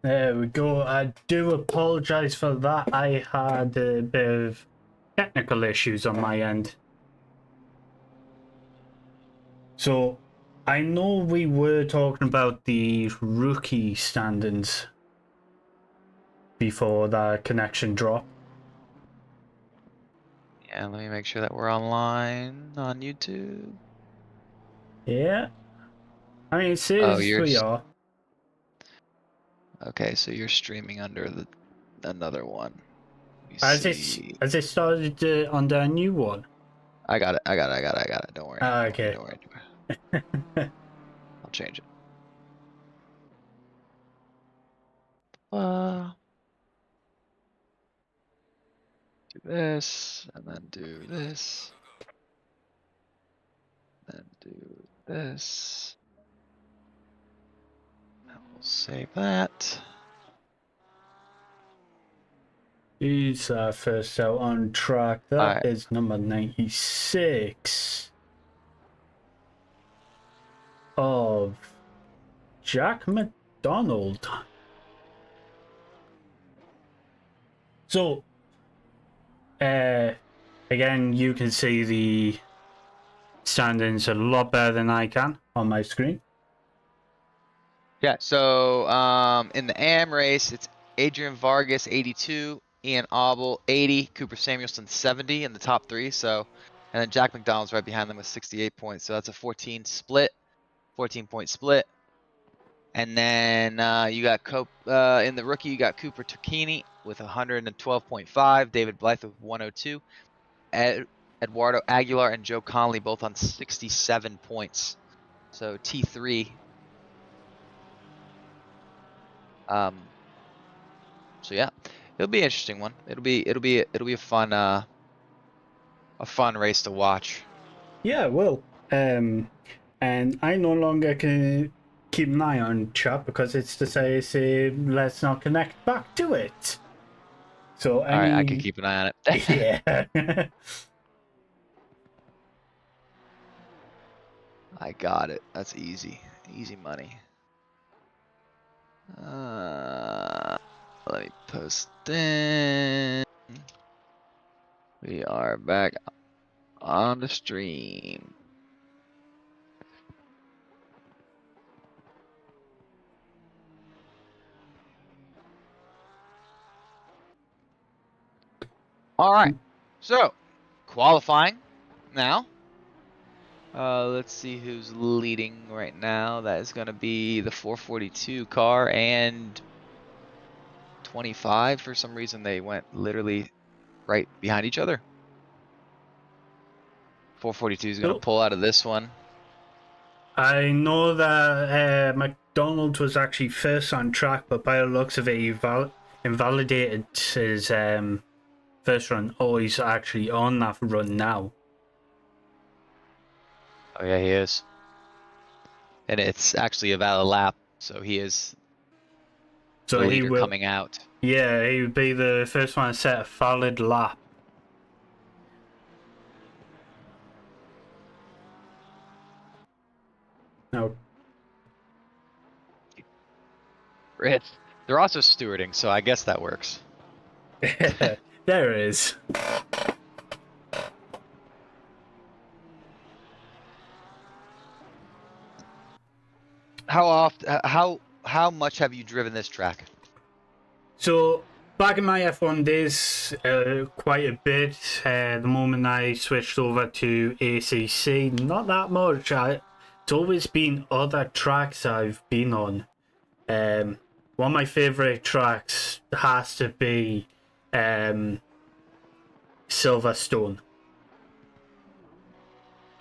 There we go. I do apologize for that. I had a bit of technical issues on my end. So, I know we were talking about the rookie standings before that connection dropped. Yeah, let me make sure that we're online on YouTube. Yeah. I mean, it says we are. Okay, so you're streaming under another one. Has it started under a new one? I got it. Don't worry. Okay. Don't worry. I'll change it. Do this, and then do this. Then do this. And we'll save that. He's first out on track. That right. is number 96 of Jack McDonald. So, again, you can see the standings a lot better than I can on my screen. Yeah, so in the AM race, it's Adrian Vargas 82, Ian Auble 80, Cooper Samuelson 70 in the top three. So, and then Jack McDonald's right behind them with 68 points. So that's a 14-point split. And then you got in the rookie, you got Cooper Turchini with 112.5, David Blythe with 102, Eduardo Aguilar and Joe Conley both on 67 points. So T3. So yeah, it'll be an interesting one. It'll be a fun race to watch. Yeah, well, and I no longer can keep an eye on chat because it's to say let's not connect back to it. So all right, I can keep an eye on it. Yeah. I got it. That's easy money. Let me post in. We are back on the stream. All right, so qualifying now. Let's see who's leading right now. That is going to be the 442 car and 25. For some reason, they went literally right behind each other. 442 is going to pull out of this one. I know that McDonald was actually first on track, but by the looks of it, he invalidated his first run. Oh, he's actually on that run now. Oh yeah, he is. And it's actually a valid lap, so he is the leader coming out. Yeah, he would be the first one to set a valid lap. No. They're also stewarding, so I guess that works. There it is. How much have you driven this track? So back in my F1 days, quite a bit. The moment I switched over to ACC, not that much. It's always been other tracks I've been on. One of my favorite tracks has to be Silverstone.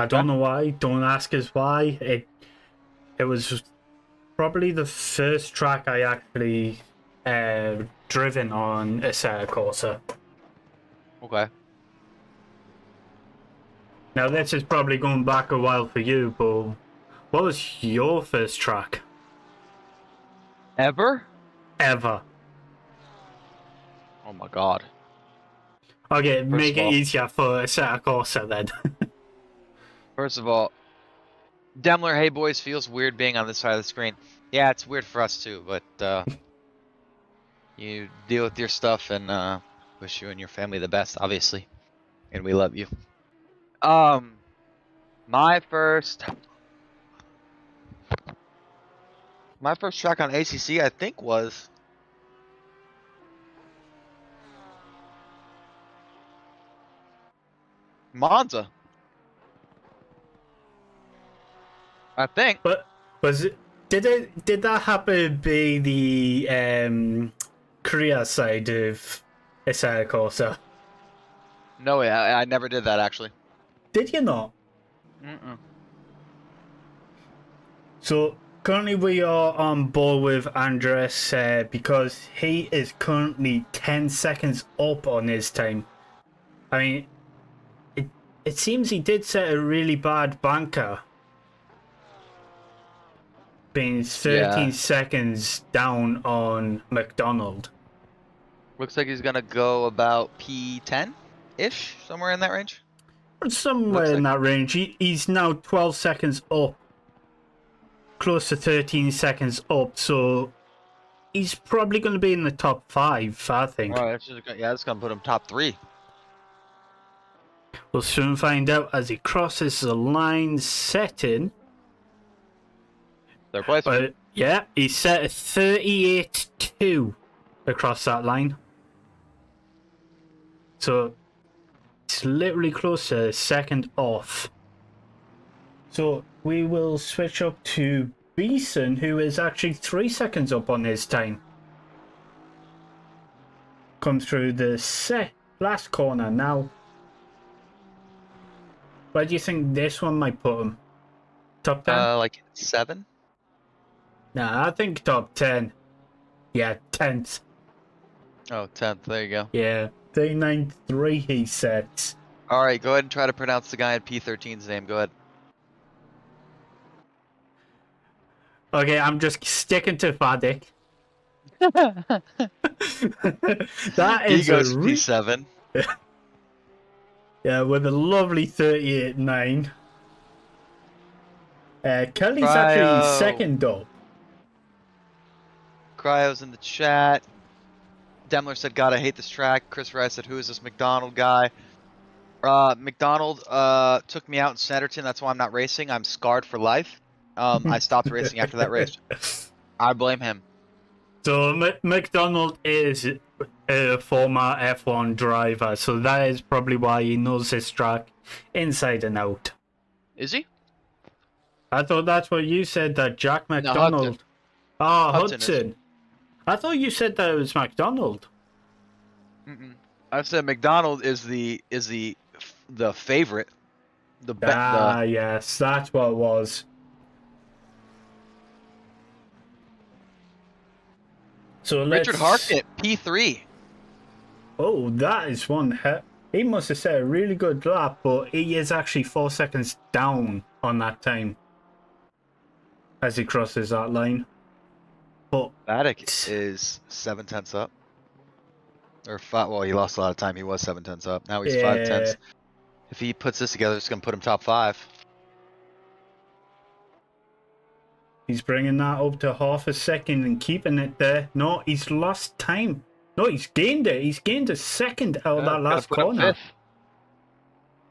I don't know why. Don't ask us why. It was probably the first track I actually driven on Assetto Corsa. Okay. Now this is probably going back a while for you, but what was your first track? Ever? Ever. Oh my god. Okay, make it easier for Assetto Corsa then. First of all, Demler, hey boys, feels weird being on this side of the screen. Yeah, it's weird for us too, but You deal with your stuff, and wish you and your family the best, obviously. And we love you. My first track on ACC, I think, was Monza. I think. But was it? Did that happen to be the Korea side of Assetto Corsa? No way, I never did that actually. Did you not? Mm-mm. So currently we are on board with Andres because he is currently 10 seconds up on his time. I mean, it seems he did set a really bad banker, being 13 Yeah. seconds down on McDonald. Looks like he's gonna go about P10-ish, somewhere in that range. Somewhere in that range. He's now 12 seconds up, close to 13 seconds up, so he's probably going to be in the top 5, I think. Well, that's gonna put him top 3. We'll soon find out as he crosses the line setting. Third place. But yeah, he set a 38.2 across that line. So it's literally close to a second off. So we will switch up to Beeson, who is actually 3 seconds up on his time. Come through the last corner now. Where do you think this one might put him? Top 10? Like 7. Nah, I think top 10. Yeah, 10th. Oh, 10th. There you go. Yeah, 39.3 he sets. All right, go ahead and try to pronounce the guy in P13's name. Go ahead. Okay, I'm just sticking to Vadik. That He is goes P7. Yeah, with a lovely 38.9. Kelly's Cryo. actually second up. Cryo's in the chat. Demler said, "God, I hate this track." Chris Rice said, "Who is this McDonald guy?" McDonald took me out in Centerton. That's why I'm not racing. I'm scarred for life. I stopped racing after that race. I blame him. So McDonald is a former F1 driver, so that is probably why he knows this track inside and out. Is he? I thought that's what you said, that Jack No, McDonald. Hudson. Hudson. I thought you said that it was McDonald. I said McDonald is the favorite. Yes, that's what it was. So Richard Harkett, P3. Oh, that is one. He must have set a really good lap, but he is actually 4 seconds down on that time as he crosses that line. But Vadik is 7/10 up. Or 5, well, he lost a lot of time. He was 7/10 up. Now he's 5/10. If he puts this together, it's going to put him top 5. He's bringing that up to half a second and keeping it there. No, he's lost time. No, he's gained it. He's gained a second out of that last corner.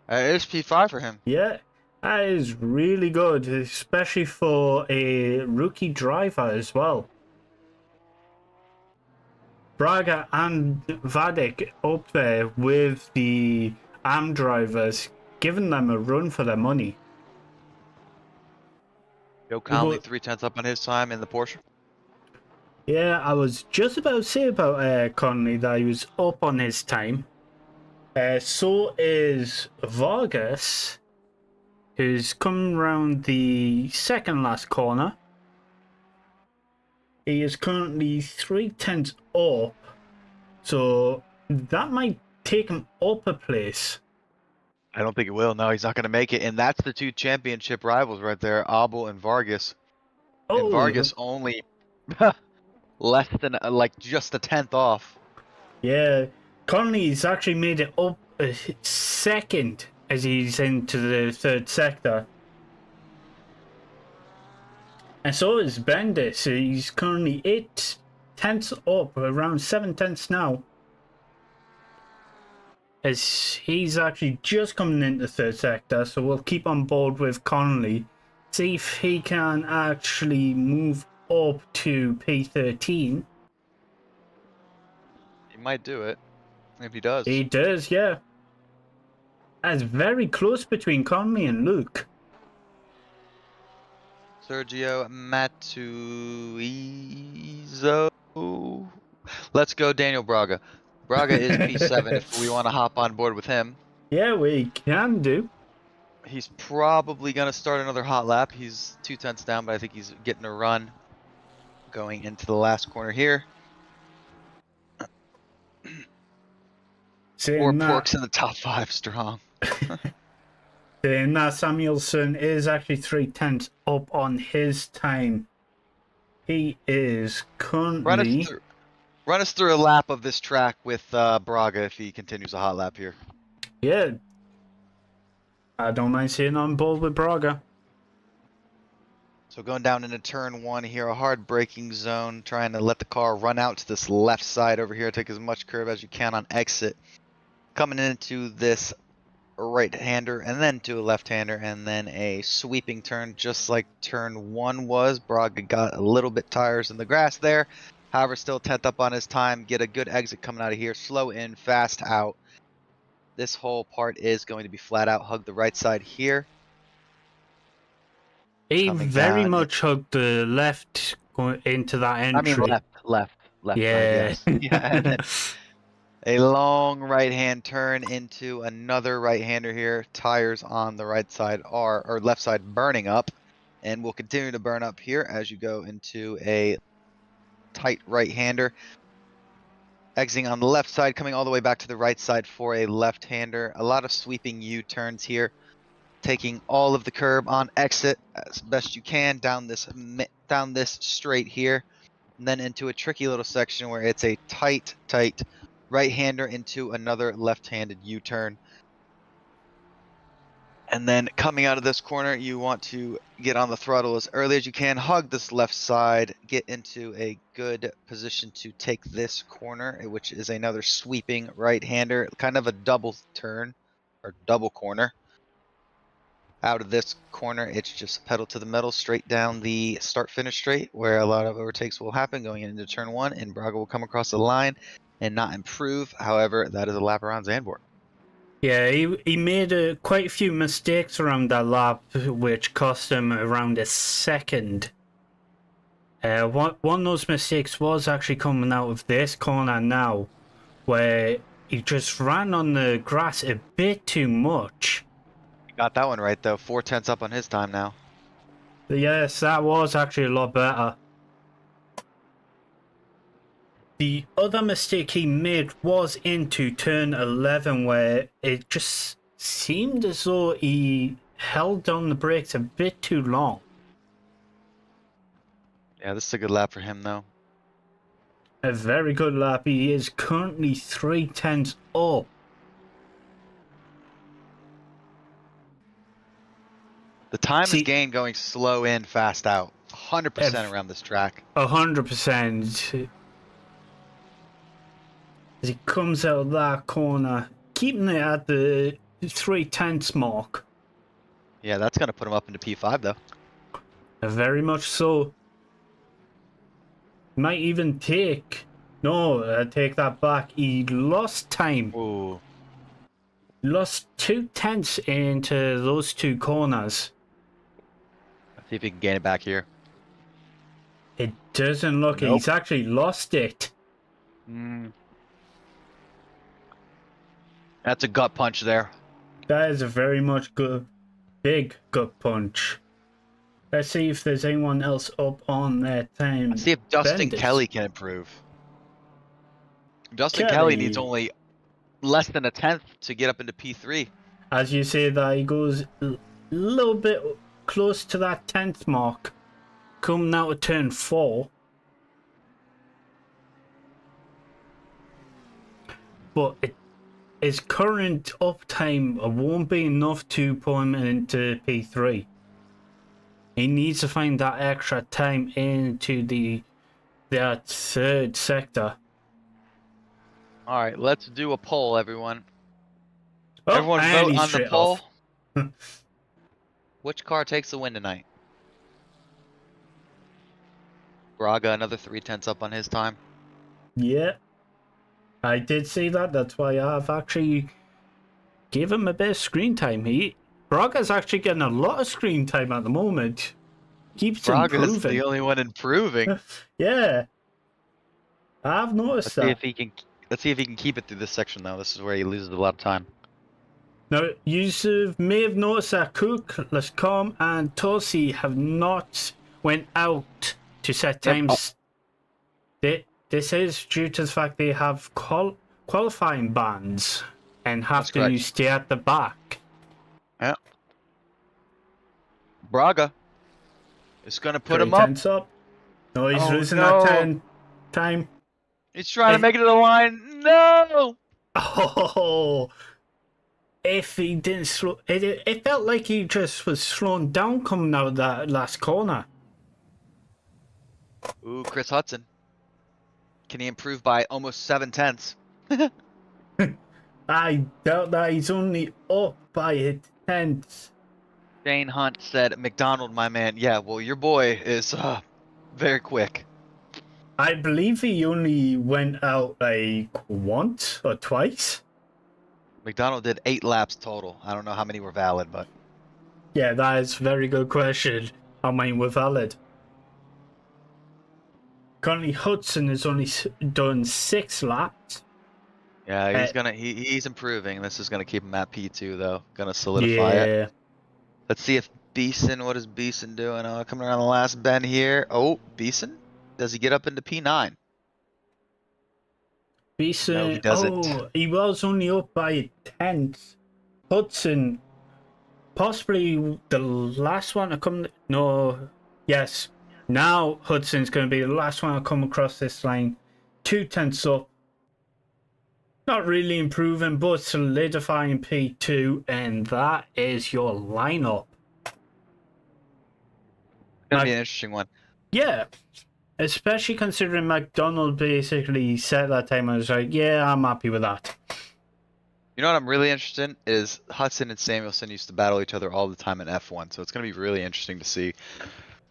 It is P5 for him. Yeah, that is really good, especially for a rookie driver as well. Braga and Vadik up there with the AM drivers, giving them a run for their money. Joe Conley 3/10 up on his time in the Porsche. Yeah, I was just about to say about Conley that he was up on his time. So is Vargas, who's come round the second last corner. He is currently 3/10 up, so that might take him up a place. I don't think it will. No, he's not going to make it. And that's the 2 championship rivals right there, Abel and Vargas. Oh, And Vargas only less than, like, just a 10th off. Yeah, Conley's actually made it up a second as he's into the third sector. And so is Bendis. He's currently tenths up, around 7 tenths now. As he's actually just coming into third sector, so we'll keep on board with Connolly. See if he can actually move up to P13. He might do it. If he does. He does, yeah. That's very close between Connolly and Luke. Sergio Matuizo. Let's go Daniel Braga. Braga is P7 if we want to hop on board with him. Yeah, we can do. He's probably going to start another hot lap. He's 2 tenths down, but I think he's getting a run going into the last corner here. Or Pork's in the top 5 strong. Saying that Samuelson is actually 3 tenths up on his time. He is currently... Run us through a lap of this track with Braga if he continues a hot lap here. Yeah. I don't mind seeing on board with Braga. So going down into turn 1 here, a hard braking zone, trying to let the car run out to this left side over here, take as much curve as you can on exit. Coming into this right-hander and then to a left-hander and then a sweeping turn just like turn 1 was. Braga got a little bit tires in the grass there. However, still 10th up on his time. Get a good exit coming out of here. Slow in, fast out. This whole part is going to be flat out. Hug the right side here. He very much hugged the left going into that entry. I mean left. Yeah. Side, yes. Yeah. And then a long right-hand turn into another right-hander here. Tires on the right side or left side burning up. And will continue to burn up here as you go into a tight right-hander. Exiting on the left side, coming all the way back to the right side for a left-hander. A lot of sweeping U-turns here. Taking all of the curb on exit as best you can down this straight here. And then into a tricky little section where it's a tight right-hander into another left-handed U-turn. And then coming out of this corner, you want to get on the throttle as early as you can, hug this left side, get into a good position to take this corner, which is another sweeping right-hander, kind of a double turn or double corner. Out of this corner, it's just pedal to the metal, straight down the start-finish straight, where a lot of overtakes will happen going into turn 1, and Braga will come across the line and not improve. However, that is a lap around Zandvoort. Yeah, he made quite a few mistakes around that lap, which cost him around a second. One of those mistakes was actually coming out of this corner now, where he just ran on the grass a bit too much. Got that one right, though. 4 tenths up on his time now. Yes, that was actually a lot better. The other mistake he made was into turn 11, where it just seemed as though he held down the brakes a bit too long. Yeah, this is a good lap for him, though. A very good lap. He is currently 3 tenths up. The time is gained going slow in, fast out. 100% around this track. 100%. As he comes out of that corner, keeping it at the 3 tenths mark. Yeah, that's going to put him up into P5, though. Very much so. Might even take... No, I take that back. He lost time. Ooh. Lost 2 tenths into those 2 corners. Let's see if he can gain it back here. It doesn't look it. He's actually lost it. That's a gut punch there. That is a very much good, big gut punch. Let's see if there's anyone else up on that time. Let's see if Justin Kelly can improve. Justin Kelly needs only less than a tenth to get up into P3. As you say that, he goes a little bit close to that 10th mark. Coming out of turn 4. But his current uptime won't be enough to put him into P3. He needs to find that extra time into the that third sector. All right, let's do a poll, everyone. Oh, Everyone and vote he's on the straight poll. off. Which car takes the win tonight? Braga, another 3/10 up on his time. Yeah, I did see that. That's why I've actually gave him a bit of screen time. Braga's actually getting a lot of screen time at the moment. Keeps Braga's improving. the only one improving. Yeah, I've noticed Let's see that. if he can. Let's see if he can keep it through this section, though. This is where he loses a lot of time. Now, you may have noticed that Cook, Lascombe, and Tulsi have not went out to set times. This is due to the fact they have qualifying bans and have That's to correct. stay at the back. Yeah. Braga is gonna put him 3 up. tenths up. No, he's Oh, losing no. that time. He's trying to make it to the line. No. Oh, if he didn't slow, it felt like he just was slowing down coming out of that last corner. Ooh, Chris Hudson. Can he improve by almost 7/10? I doubt that he's only up by a tenth. Shane Hunt said, "McDonald, my man. Yeah, well, your boy is very quick." I believe he only went out like once or twice. McDonald did 8 laps total. I don't know how many were valid, but Yeah, that is a very good question. How many were valid? Currently, Hudson has only done 6 laps. yeah, he's improving. This is gonna keep him at P2 though. Gonna solidify it. Yeah. Let's see if Beeson. What is Beeson doing? Oh, coming around the last bend here. Oh, Beeson. Does he get up into P9? Beeson, No, he doesn't. oh, he was only up by a tenth. Hudson, possibly the last one to come. No, yes. Now Hudson's going to be the last one to come across this line. 2 tenths up. Not really improving, but solidifying P2, and that is your lineup. Gonna be an interesting one. Yeah, especially considering McDonald basically said that time, I was like, yeah, I'm happy with that. You know what I'm really interested in is Hudson and Samuelson used to battle each other all the time in F1, so it's gonna be really interesting to see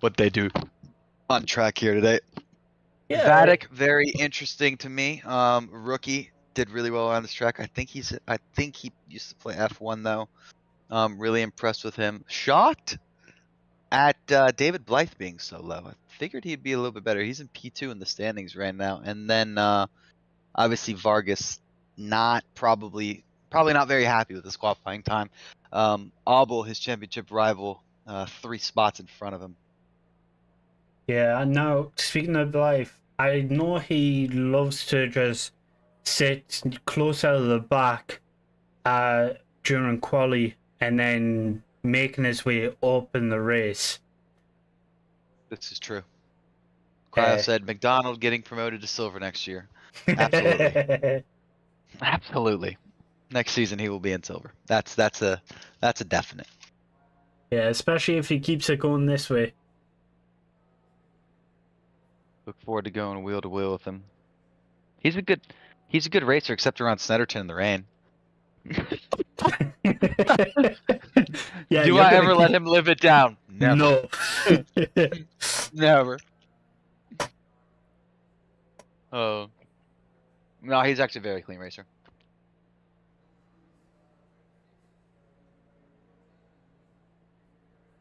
what they do on track here today. Yeah, Vatic, very interesting to me. Rookie did really well on this track. I think he used to play F1 though. Really impressed with him. Shocked at David Blythe being so low. I figured he'd be a little bit better. He's in P2 in the standings right now. And then obviously Vargas probably not very happy with his qualifying time. Abel, his championship rival, 3 spots in front of him. Yeah, and now speaking of life, I know he loves to just sit close out of the back during quali and then making his way up in the race. This is true. Cryo said McDonald getting promoted to silver next year. Absolutely. Absolutely. Next season he will be in silver. That's a definite. Yeah, especially if he keeps it going this way. Look forward to going wheel to wheel with him. He's a good racer except around Snetterton in the rain. Yeah, Do I ever let him live it down? Never. No. Never. Oh. No, he's actually a very clean racer.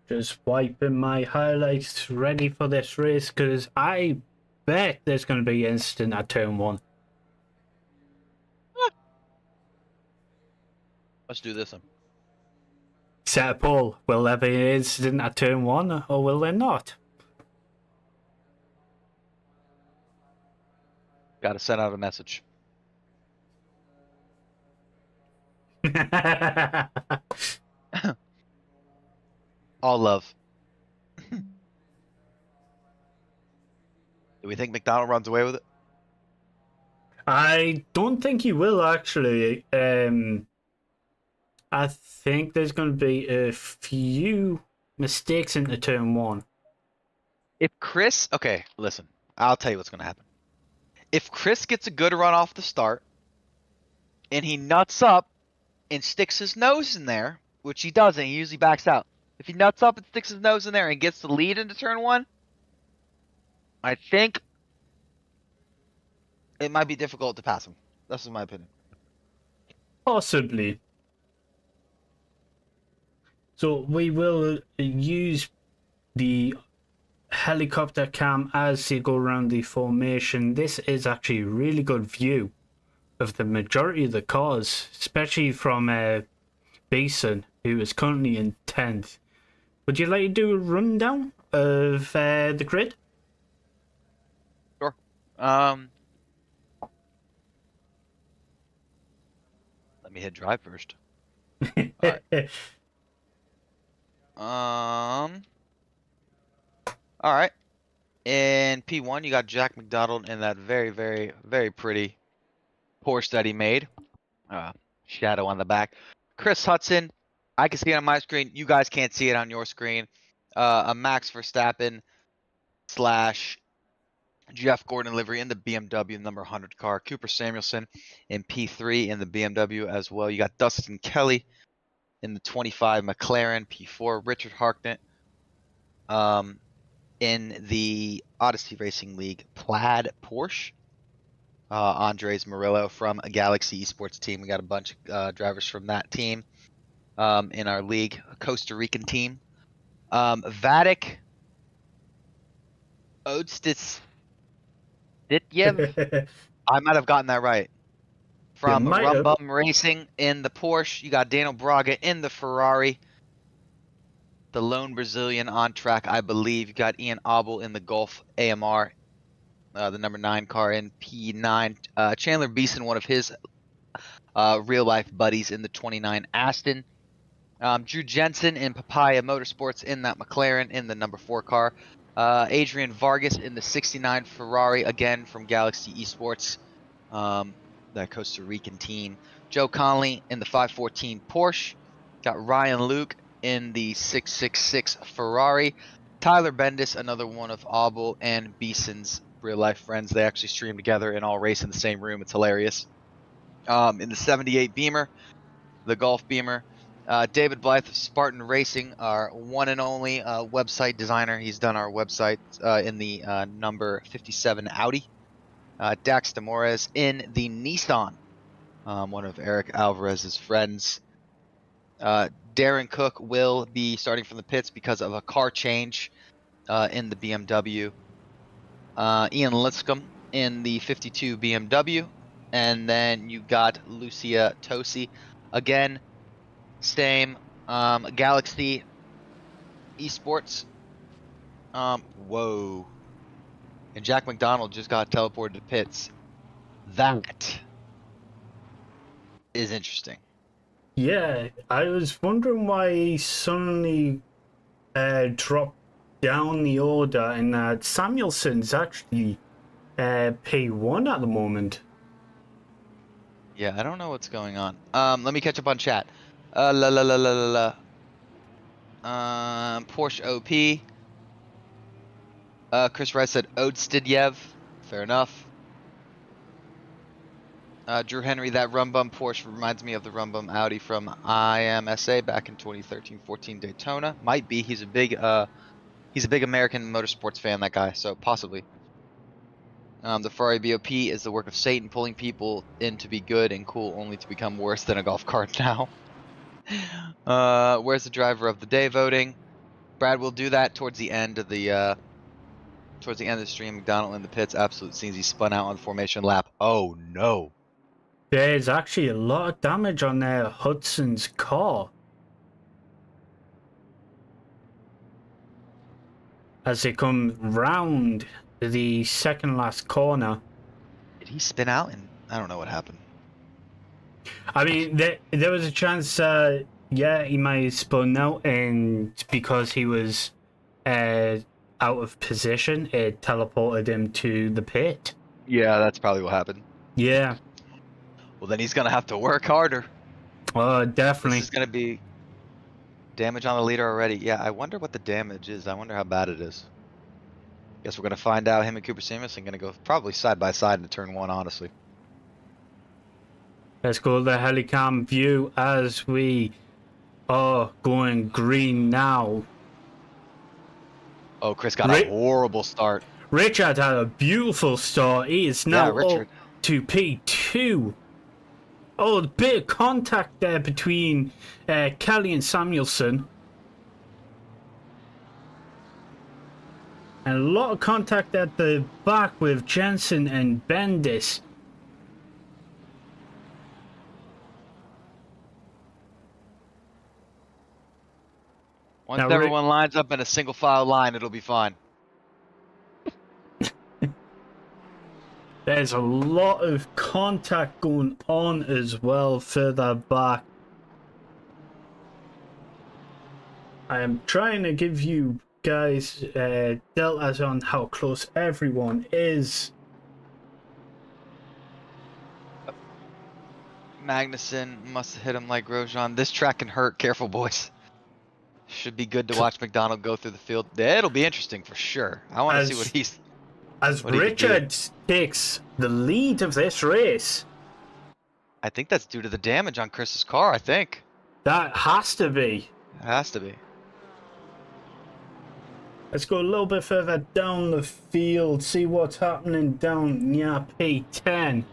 Just wiping my highlights ready for this race because I bet there's going to be an incident at turn 1. Let's do this one. Set a poll. Will there be an incident at turn 1 or will there not? Gotta send out a message. All love. Do we think McDonald runs away with it? I don't think he will actually. I think there's going to be a few mistakes into turn 1. If Chris, okay, listen. I'll tell you what's gonna happen. If Chris gets a good run off the start, and he nuts up and sticks his nose in there, which he doesn't, he usually backs out. If he nuts up and sticks his nose in there and gets the lead into turn 1, I think it might be difficult to pass him. That's my opinion. Possibly. So we will use the helicopter cam as they go around the formation. This is actually a really good view of the majority of the cars, especially from Basin, who is currently in 10th. Would you like to do a rundown of the grid? Sure. Let me hit drive first. Alright. Alright. In P1, you got Jack McDonald in that very, very, very pretty Porsche that he made. Shadow on the back. Chris Hudson, I can see it on my screen. You guys can't see it on your screen. A Max Verstappen / Jeff Gordon livery in the BMW number 100 car. Cooper Samuelson in P3 in the BMW as well. You got Dustin Kelly in the 25 McLaren P4. Richard Harknett in the Odyssey Racing League plaid Porsche. Andres Murillo from a Galaxy Esports team. We got a bunch of drivers from that team in our league, a Costa Rican team. Vadik Odysseyracingleague. I might have gotten that right. From Rumbum Racing in the Porsche. You got Daniel Braga in the Ferrari. The lone Brazilian on track, I believe. You got Ian Abel in the Golf AMR. The number 9 car in P9. Chandler Beeson, one of his real-life buddies in the 29 Aston. Drew Jensen in Papaya Motorsports in that McLaren in the number 4 car. Adrian Vargas in the 69 Ferrari, again from Galaxy Esports, that Costa Rican team. Joe Conley in the 514 Porsche. Got Ryan Luke in the 666 Ferrari. Tyler Bendis, another one of Abel and Beeson's real-life friends. They actually stream together and all race in the same room. It's hilarious. In the 78 Beamer, the Golf Beamer. David Blythe of Spartan Racing, our one and only website designer. He's done our website in the number 57 Audi. Dax Demores in the Nissan, one of Eric Alvarez's friends. Darren Cook will be starting from the pits because of a car change in the BMW. Ian Lipscomb in the 52 BMW. And then you got Lucia Tosi. Again, same Galaxy Esports. Whoa. And Jack McDonald just got teleported to pits. That is interesting. Yeah, I was wondering why he suddenly dropped down the order, and Samuelson's actually P1 at the moment. Yeah, I don't know what's going on. Let me catch up on chat. Porsche OP. Chris Rice said Odstidyev. Fair enough. Drew Henry, that Rumbum Porsche reminds me of the Rumbum Audi from IMSA back in 2013-14 Daytona. Might be. He's a big American motorsports fan, that guy, so possibly. The Ferrari BOP is the work of Satan, pulling people in to be good and cool, only to become worse than a golf cart now. Where's the driver of the day voting? Brad will do that towards the end of the stream. McDonald in the pits, absolute scenes. He spun out on the formation lap. Oh no. There's actually a lot of damage on Hudson's car. As they come round the second last corner. Did he spin out? And I don't know what happened. I mean, there was a chance, yeah, he might have spun out, and because he was out of position, it teleported him to the pit. Yeah, that's probably what happened. Yeah. Well, then he's going to have to work harder. Definitely. This is going to be damage on the leader already. Yeah, I wonder what the damage is. I wonder how bad it is. Guess we're gonna find out. Him and Cooper Samuelson gonna go probably side by side into turn 1, honestly. Let's go to the helicam view as we are going green now. Oh, Chris got a horrible start. Richard had a beautiful start. He is now up to P2. Oh, a bit of contact there between Kelly and Samuelson. And a lot of contact at the back with Jensen and Bendis. Once everyone lines up in a single file line, it'll be fine. There's a lot of contact going on as well further back. I am trying to give you guys deltas on how close everyone is. Magnussen must have hit him like Grosjean. This track can hurt. Careful, boys. Should be good to watch McDonald go through the field. It'll be interesting for sure. I want to see what he's... As Richard takes the lead of this race. I think that's due to the damage on Chris's car, I think. That has to be. It has to be. Let's go a little bit further down the field, see what's happening down near P10.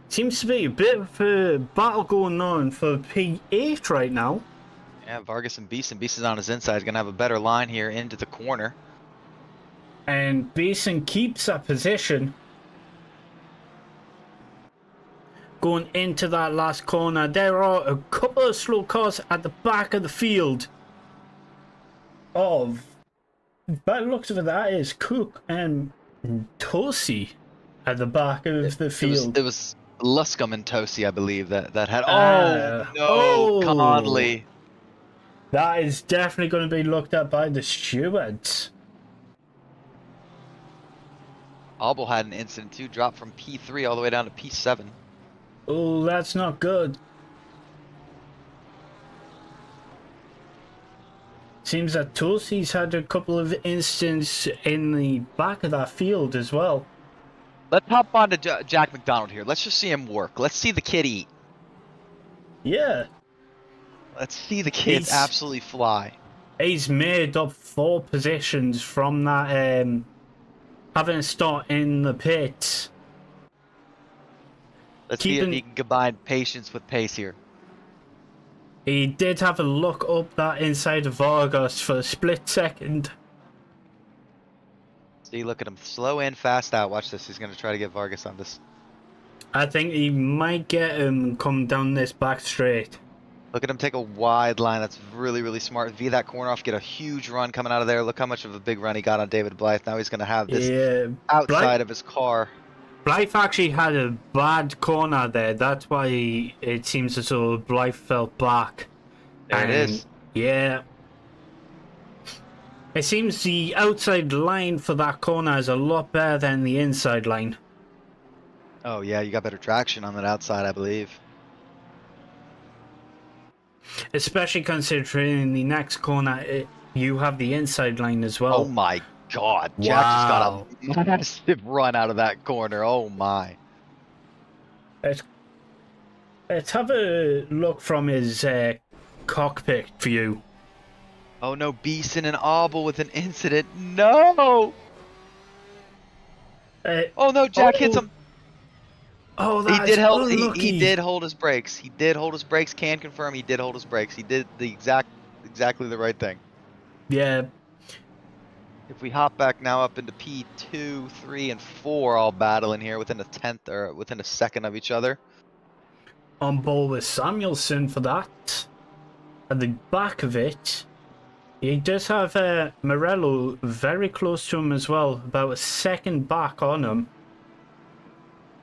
Seems to be a bit of a battle going on for P8 right now. Yeah, Vargas and Beeson. Beeson's on his inside. He's going to have a better line here into the corner. And Beeson keeps that position. Going into that last corner, there are a couple of slow cars at the back of the field. By the looks of it, that is Cook and Tosi at the back of the field. It was Luscombe and Tosi, I believe, that had... Conley. That is definitely going to be looked at by the stewards. Albel had an incident too, dropped from P3 all the way down to P7. Oh, that's not good. Seems that Tosi's had a couple of incidents in the back of that field as well. Let's hop on to Jack McDonald here. Let's just see him work. Let's see the kid eat. Yeah. Let's see the kid absolutely fly. He's made up 4 positions from that, having a start in the pits. Let's see if he can combine patience with pace here. He did have a look up that inside of Vargas for a split second. See, look at him. Slow in, fast out. Watch this. He's going to try to get Vargas on this. I think he might get him come down this back straight. Look at him take a wide line. That's really, really smart. V that corner off, get a huge run coming out of there. Look how much of a big run he got on David Blythe. Now he's going to have this outside of his car. Blythe actually had a bad corner there. That's why it seems as though Blythe fell back. There it is. Yeah. It seems the outside line for that corner is a lot better than the inside line. Oh, yeah. You got better traction on that outside, I believe. Especially considering the next corner, you have the inside line as well. Oh my God. Wow. Jack just got a massive run out of that corner. Oh my. Let's have a look from his cockpit view. Oh no, Beeson and Albel with an incident. No! Oh no, Jack hits him. Oh, he did hold his brakes. He did hold his brakes. Can confirm he did hold his brakes. He did the exactly the right thing. Yeah. If we hop back now up into P2, 3, and 4, all battling here within a tenth or within a second of each other. On ball with Samuelson for that. At the back of it, he does have Morello very close to him as well, about a second back on him.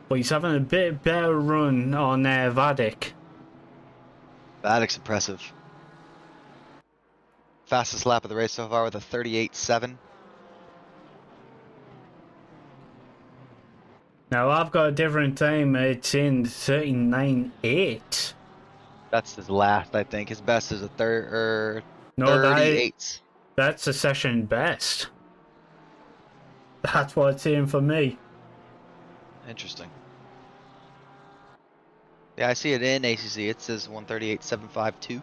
But he's having a bit better run on Vadik. Vadik's impressive. Fastest lap of the race so far with a 38.7. Now I've got a different time. It's in 39.8. That's his last, I think. His best is a 38. That's a session best. That's what it's saying for me. Interesting. Yeah, I see it in ACC. It says 138.752.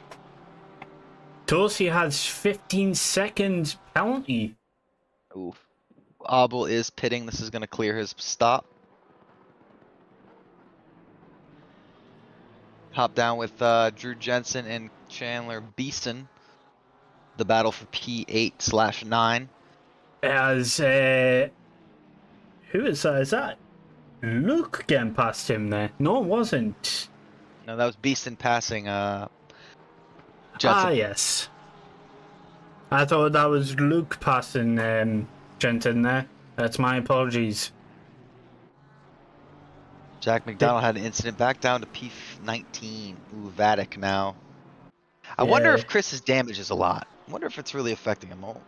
Dorsey has 15 seconds penalty. Ooh. Abel is pitting. This is going to clear his stop. Hop down with Drew Jensen and Chandler Beeson. The battle for P8/9. As, who is that? Is that Luke getting past him there? No, it wasn't. No, that was Beeson passing Jensen. Ah, yes. I thought that was Luke passing Jensen there. That's my apologies. Jack McDonald had an incident back down to P19. Ooh, Vatic now. I wonder if Chris's damage is a lot. I wonder if it's really affecting him all.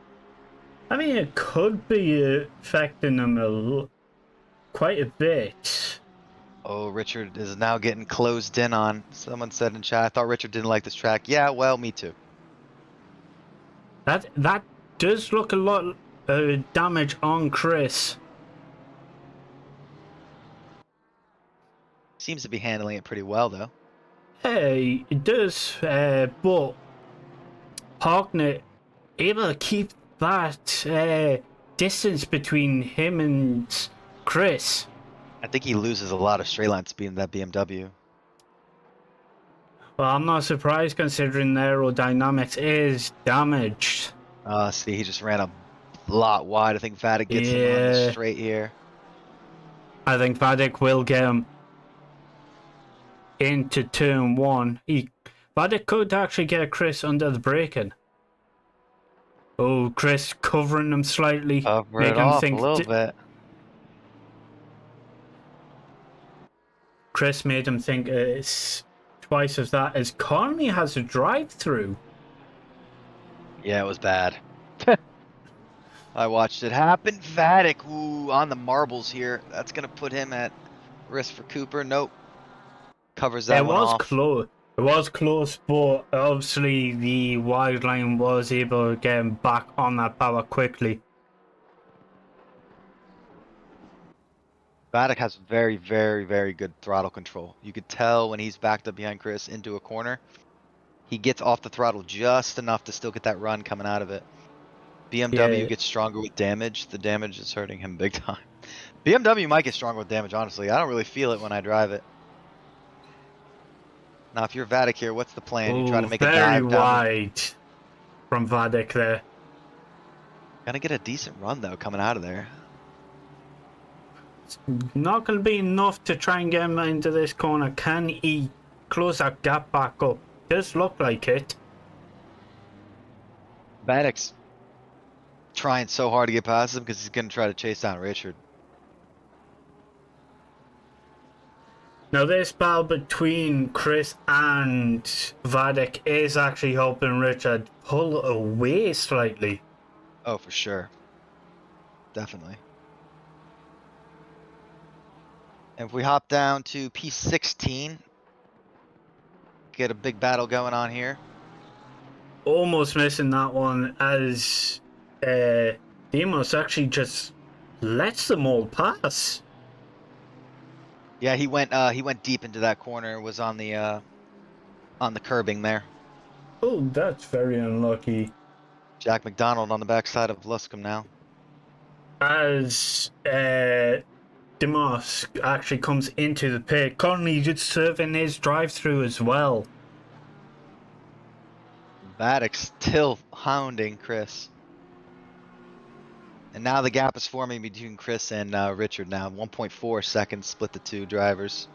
I mean, it could be affecting him quite a bit. Oh, Richard is now getting closed in on. Someone said in chat, I thought Richard didn't like this track. Yeah, well, me too. That does look a lot of damage on Chris. Seems to be handling it pretty well, though. Hey, it does, but Parkner able to keep that distance between him and Chris. I think he loses a lot of straight line speed in that BMW. Well, I'm not surprised considering the aerodynamics is damaged. See, he just ran a lot wide. I think Vatic gets him on the straight here. I think Vatic will get him into turn one. Vatic could actually get Chris under the braking. Oh, Chris covering him slightly. Cover it off a little bit. Chris made him think it's twice as that, as Conley has a drive-through. Yeah, it was bad. I watched it happen. Vatic, ooh, on the marbles here. That's going to put him at risk for Cooper. Nope. Covers that one off. Close. It was close, but obviously the wide line was able to get him back on that power quickly. Vatic has very, very, very good throttle control. You could tell when he's backed up behind Chris into a corner, he gets off the throttle just enough to still get that run coming out of it. BMW gets stronger with damage. The damage is hurting him big time. BMW might get stronger with damage, honestly. I don't really feel it when I drive it. Now, if you're Vatic here, what's the plan? You try to make a dive very down wide from Vatic there. Gonna get a decent run, though, coming out of there. It's not going to be enough to try and get him into this corner. Can he close that gap back up? Does look like it. Vatic's trying so hard to get past him because he's going to try to chase down Richard. Now this battle between Chris and Vatic is actually helping Richard pull away slightly. Oh, for sure. Definitely. And if we hop down to P16, get a big battle going on here. Almost missing that one as Demos actually just lets them all pass. Yeah, he went deep into that corner. Was on the curbing there. Oh, that's very unlucky. Jack McDonald on the backside of Luscombe now. As Demos actually comes into the pit, Conley just serving his drive-through as well. Vatic still hounding Chris. And now the gap is forming between Chris and Richard now. 1.4 seconds split the two drivers.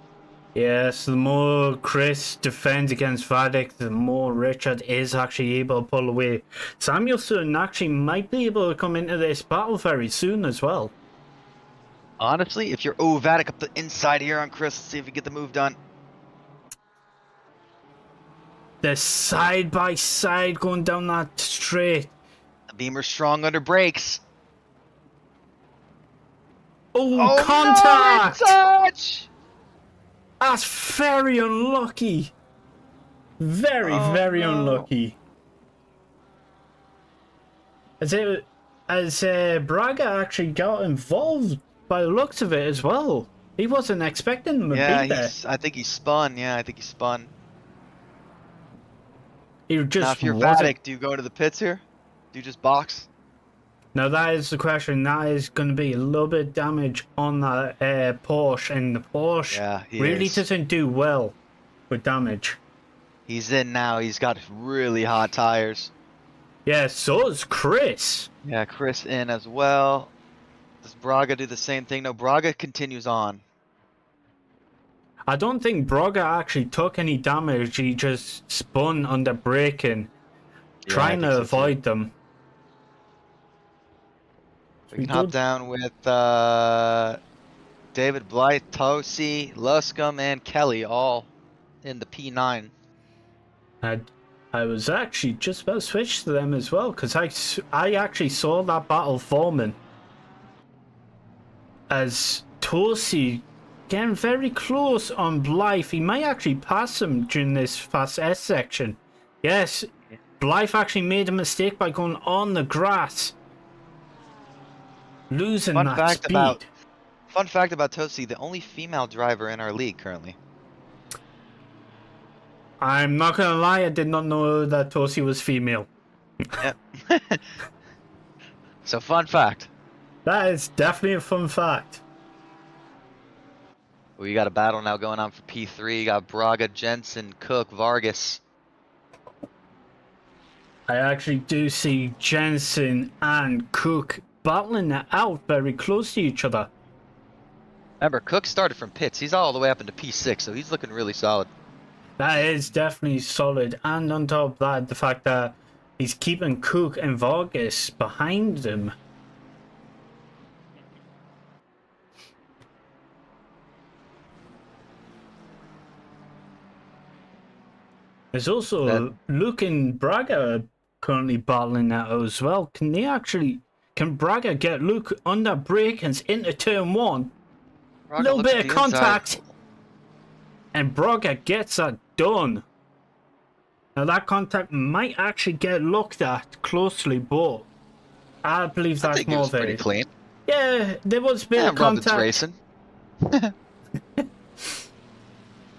Yes, the more Chris defends against Vatic, the more Richard is actually able to pull away. Samuelson actually might be able to come into this battle very soon as well. Honestly, if you're Vatic up the inside here on Chris, let's see if we get the move done. They're side by side going down that straight. The Beamer's strong under brakes. Oh, contact! No, touch! That's very unlucky. Very no. unlucky. As it, as Braga actually got involved by the looks of it as well. He wasn't expecting him to Yeah, be there. I think he spun. Yeah, I think he spun. He Now, just if you're wasn't. Vatic, do you go to the pits here? Do you just box? Now that is the question. That is going to be a little bit of damage on that Porsche, and the Porsche Yeah, he really is. doesn't do well with damage. He's in now. He's got really hot tires. Yeah, so is Chris. Yeah, Chris in as well. Does Braga do the same thing? No, Braga continues on. I don't think Braga actually took any damage. He just spun under braking, Yeah, I trying think to so too. avoid them. We can hop down with David Blythe, Tosi, Luscombe, and Kelly all in the P9. I was actually just about to switch to them as well, because I actually saw that battle forming as Tosi getting very close on Blythe. He might actually pass him during this fast S section. Yes, Blythe actually made a mistake by going on the grass, losing that speed. Fun fact about Tosi, the only female driver in our league currently. I'm not gonna lie, I did not know that Tosi was female. Yep. So fun fact. That is definitely a fun fact. We got a battle now going on for P3. You got Braga, Jensen, Cook, Vargas. I actually do see Jensen and Cook battling it out very close to each other. Remember, Cook started from pits. He's all the way up into P6, so he's looking really solid. That is definitely solid. And on top of that, the fact that he's keeping Cook and Vargas behind him. There's also Luke and Braga currently battling that as well. Can Braga get Luke under brake and into turn one? A little bit of contact. And Braga gets that done. Now that contact might actually get looked at closely, but I believe that's more of pretty clean. Yeah, there was a bit of contact. Racing.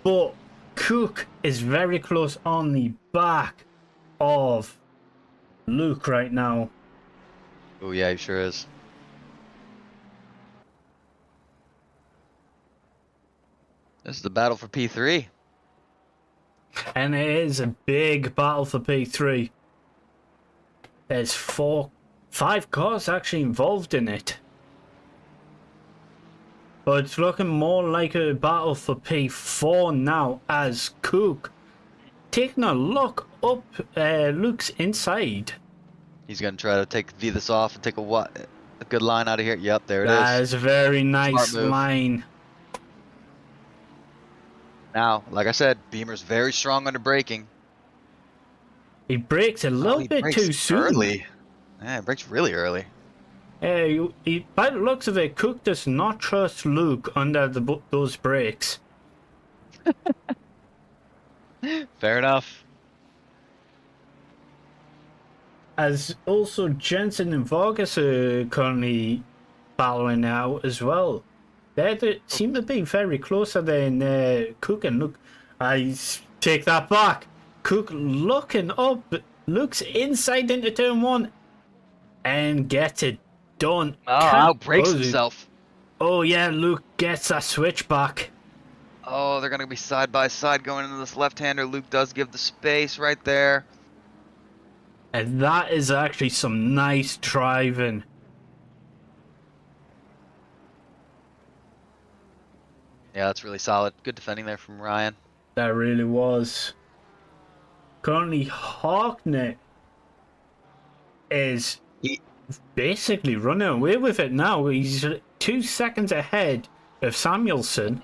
But Cook is very close on the back of Luke right now. Oh yeah, he sure is. This is the battle for P3. And it is a big battle for P3. There's 5 cars actually involved in it. But it's looking more like a battle for P4 now, as Cook taking a look up Luke's inside. He's going to try to take this off and take a good line out of here. Yep, there it is. That is a very nice line. Now, like I said, Beamer's very strong under braking. He brakes a little bit too soon. Early. Yeah, he brakes really early. By the looks of it, Cook does not trust Luke under those brakes. Fair enough. As also Jensen and Vargas are currently battling out as well. They seem to be very closer than Cook and Luke. I take that back. Cook looking up, looks inside into turn one, and gets it done. Oh, outbrakes himself. Oh yeah, Luke gets a switch back. Oh, they're gonna be side by side going into this left-hander. Luke does give the space right there. And that is actually some nice driving. Yeah, that's really solid. Good defending there from Ryan. That really was. Currently, Hawknett is basically running away with it now. He's 2 seconds ahead of Samuelson.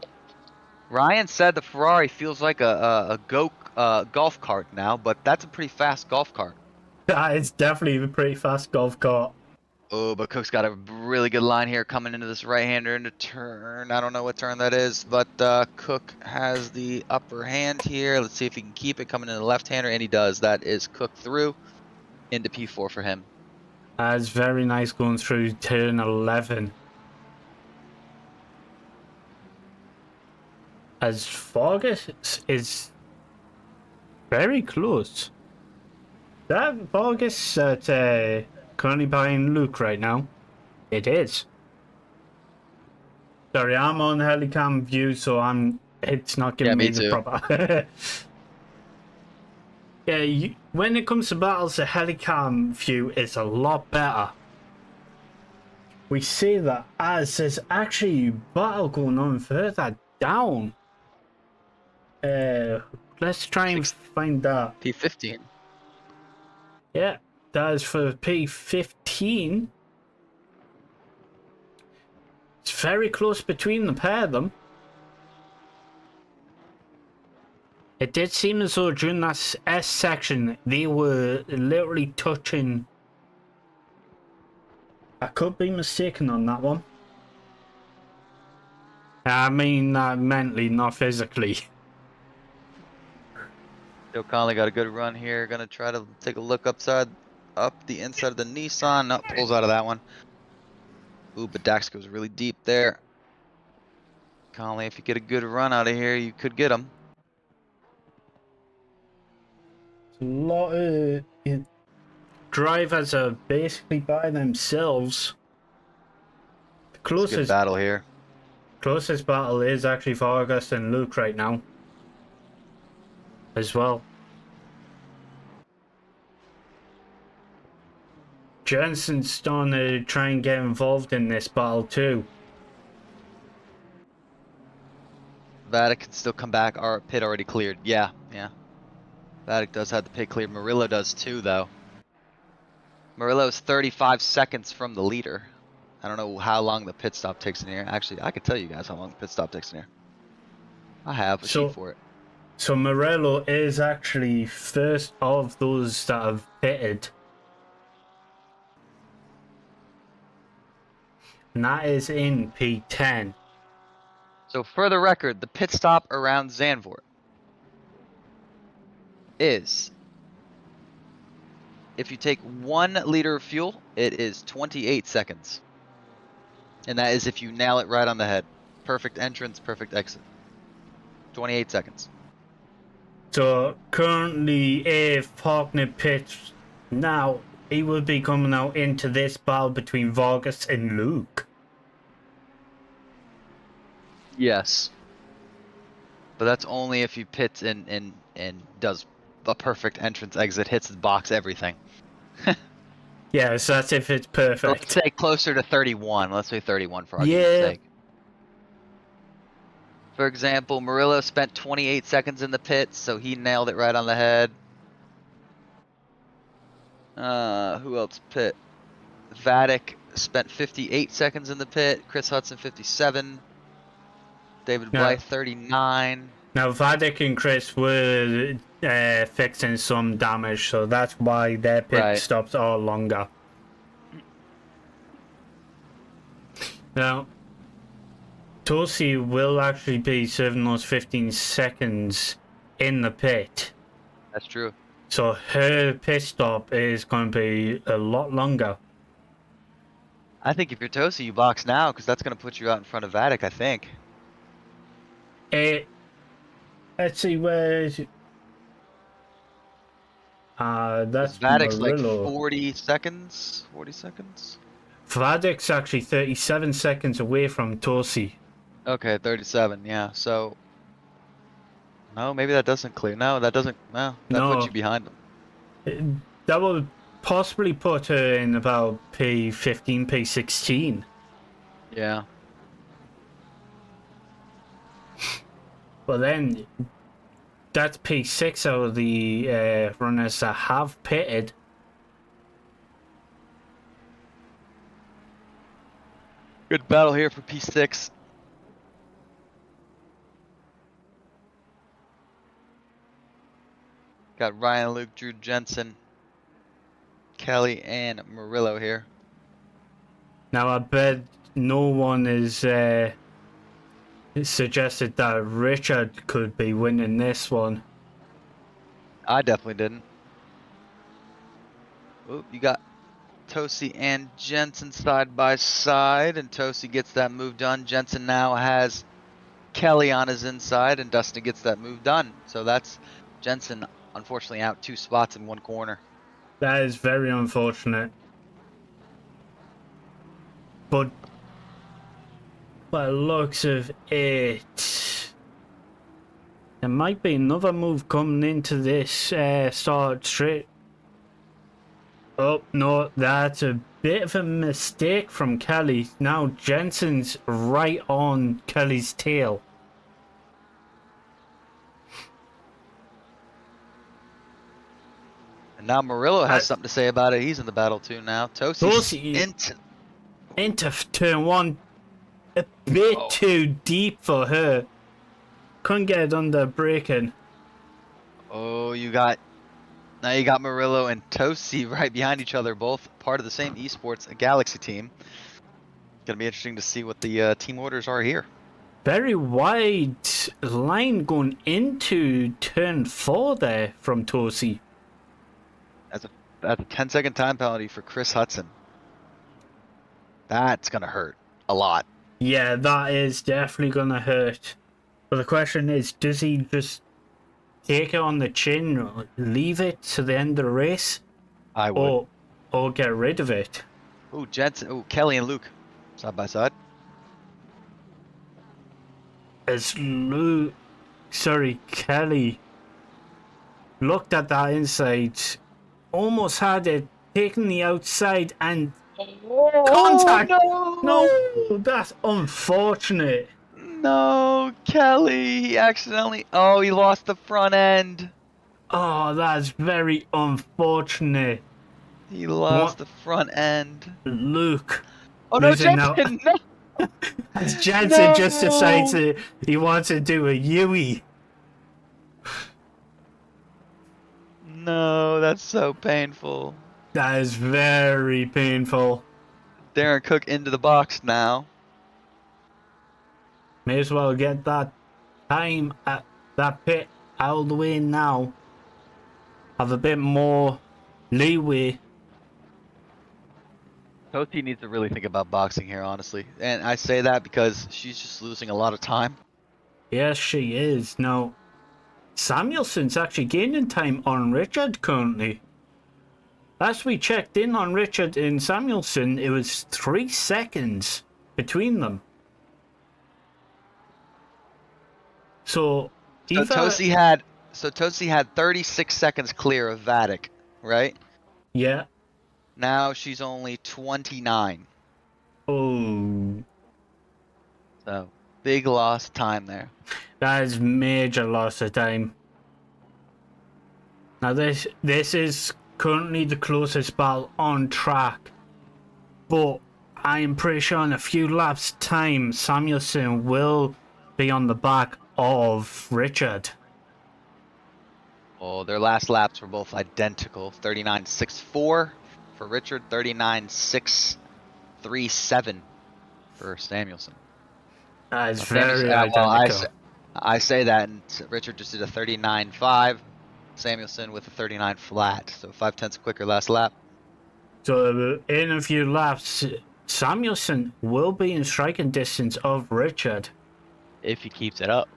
Ryan said the Ferrari feels like a golf cart now, but that's a pretty fast golf cart. That is definitely a pretty fast golf cart. Oh, but Cook's got a really good line here coming into this right-hander into turn. I don't know what turn that is, but Cook has the upper hand here. Let's see if he can keep it coming in the left-hander, and he does. That is Cook through into P4 for him. That's very nice going through turn 11. As Vargas is very close. That Vargas currently behind Luke right now? It is. Sorry, I'm on helicam view, so it's not giving Yeah, me me the too. proper. Yeah, when it comes to battles, the helicam view is a lot better. We see that as there's actually battle going on further down. Let's try and find that. P15. Yeah, that is for P15. It's very close between the pair of them. It did seem as though during that S section, they were literally touching. I could be mistaken on that one. I mean, mentally, not physically. Joe Conley got a good run here. Gonna try to take a look up the inside of the Nissan. No, pulls out of that one. Ooh, but Dax goes really deep there. Conley, if you get a good run out of here, you could get him. A lot of drivers are basically by themselves. The It's a good battle here. closest battle is actually Vargas and Luke right now. As well. Jensen's starting to try and get involved in this battle too. Vatic can still come back. Our pit already cleared. Yeah. Vatic does have the pit cleared. Murillo does too, though. Murillo's 35 seconds from the leader. I don't know how long the pit stop takes in here. Actually, I could tell you guys how long the pit stop takes in here. I have a sheet for it. So Murillo is actually first of those that have pitted. And that is in P10. So for the record, the pit stop around ZANDVOORT is, if you take 1 liter of fuel, it is 28 seconds. And that is if you nail it right on the head. Perfect entrance, perfect exit. 28 seconds. So currently if Faulkner pits now, he will be coming out into this battle between Vargas and Luke. Yes. But that's only if you pit and does a perfect entrance exit, hits the box, everything. Yes, that's if it's So let's perfect. say closer to 31. Let's say 31 for argument's sake. For example, Murillo spent 28 seconds in the pit, so he nailed it right on the head. Who else pit? Vatic spent 58 seconds in the pit. Chris Hudson 57. David Blythe 39. Now Vadik and Chris were fixing some damage, so that's why their pit stops are longer. Now, Tosi will actually be serving those 15 seconds in the pit. That's true. So her pit stop is going to be a lot longer. I think if you're Tosi, you box now, because that's going to put you out in front of Vatic, I think. Let's see, where is it? That's Vadic's Murillo. like 40 seconds? 40 seconds? Vadic's actually 37 seconds away from Tosi. Okay, 37, yeah, so... No, maybe that doesn't clear. No, that doesn't... No, that puts you behind him. That will possibly put her in about P15, P16. Yeah. But then, that's P6 out of the runners that have pitted. Good battle here for P6. Got Ryan, Luke, Drew, Jensen, Kelly, and Murillo here. Now I bet no one is suggested that Richard could be winning this one. I definitely didn't. Oop, you got Tosi and Jensen side by side, and Tosi gets that move done. Jensen now has Kelly on his inside, and Dustin gets that move done. So that's Jensen, unfortunately, out 2 spots in 1 corner. That is very unfortunate. But by the looks of it, there might be another move coming into this start straight. Oh, no, that's a bit of a mistake from Kelly. Now Jensen's right on Kelly's tail. And now Murillo has something to say about it. He's in the battle too now. Tosi into turn 1. A bit too deep for her. Couldn't get it under braking. Oh, now you got Murillo and Tosi right behind each other, both part of the same esports Galaxy team. Gonna be interesting to see what the team orders are here. Very wide line going into turn 4 there from Tosi. That's a 10-second time penalty for Chris Hudson. That's gonna hurt a lot. Yeah, that is definitely gonna hurt. But the question is, does he just take it on the chin, or leave it to the end of the race? I would. Or get rid of it? Ooh, Jensen. Ooh, Kelly and Luke, side by side. As Kelly looked at that inside, almost had it taken the outside and contact. No, that's unfortunate. No, Kelly, he accidentally. Oh, he lost the front end. Oh, that's very unfortunate. He lost the front end. Luke. Oh no, Jensen! No. As Jensen just decided he wants to do a Yui. No, that's so painful. That is very painful. Darren Cook into the box now. May as well get that time at that pit out of the way now. Have a bit more leeway. Tosi needs to really think about boxing here, honestly. And I say that because she's just losing a lot of time. Yes, she is. Now, Samuelson's actually gaining time on Richard currently. Last we checked in on Richard and Samuelson, it was 3 seconds between them. So Tosi had 36 seconds clear of Vatic, right? Yeah. Now she's only 29. Oh. So big loss of time there. That is major loss of time. Now this is currently the closest battle on track, but I am pretty sure in a few laps time Samuelson will be on the back of Richard. Oh, their last laps were both identical. 39.64 for Richard, 39.637 for Samuelson. That is very identical. Well, I say that, and Richard just did a 39.5. Samuelson with a 39 flat, so 0.5 quicker last lap. So in a few laps, Samuelson will be in striking distance of Richard. If he keeps it up.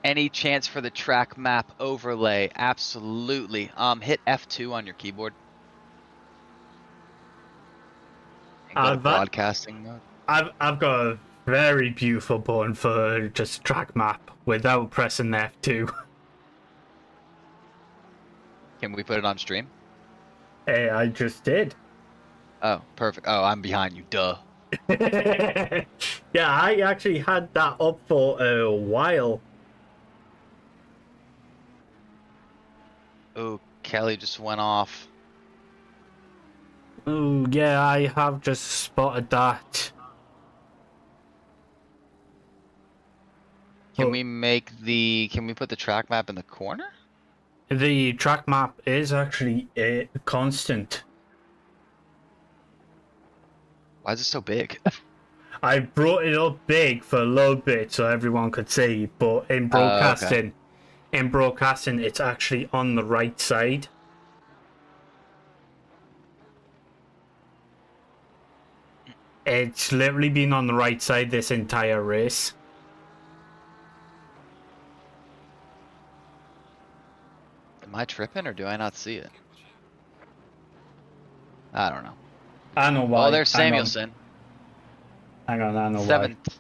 Any chance for the track map overlay? Absolutely. Hit F2 on your keyboard. And go to broadcasting mode. I've got a very beautiful button for just track map without pressing F2. Can we put it on stream? Hey, I just did. Oh, perfect. Oh, I'm behind you. Duh. Yeah, I actually had that up for a while. Oh, Kelly just went off. Oh, yeah, I have just spotted that. Can we put the track map in the corner? The track map is actually a constant. Why is it so big? I brought it up big for a little bit so everyone could see, but in broadcasting, it's actually on the right side. It's literally been on the right side this entire race. Am I tripping or do I not see it? I don't know. I know why. Oh, there's Samuelson. Hang on, I know why. 7th.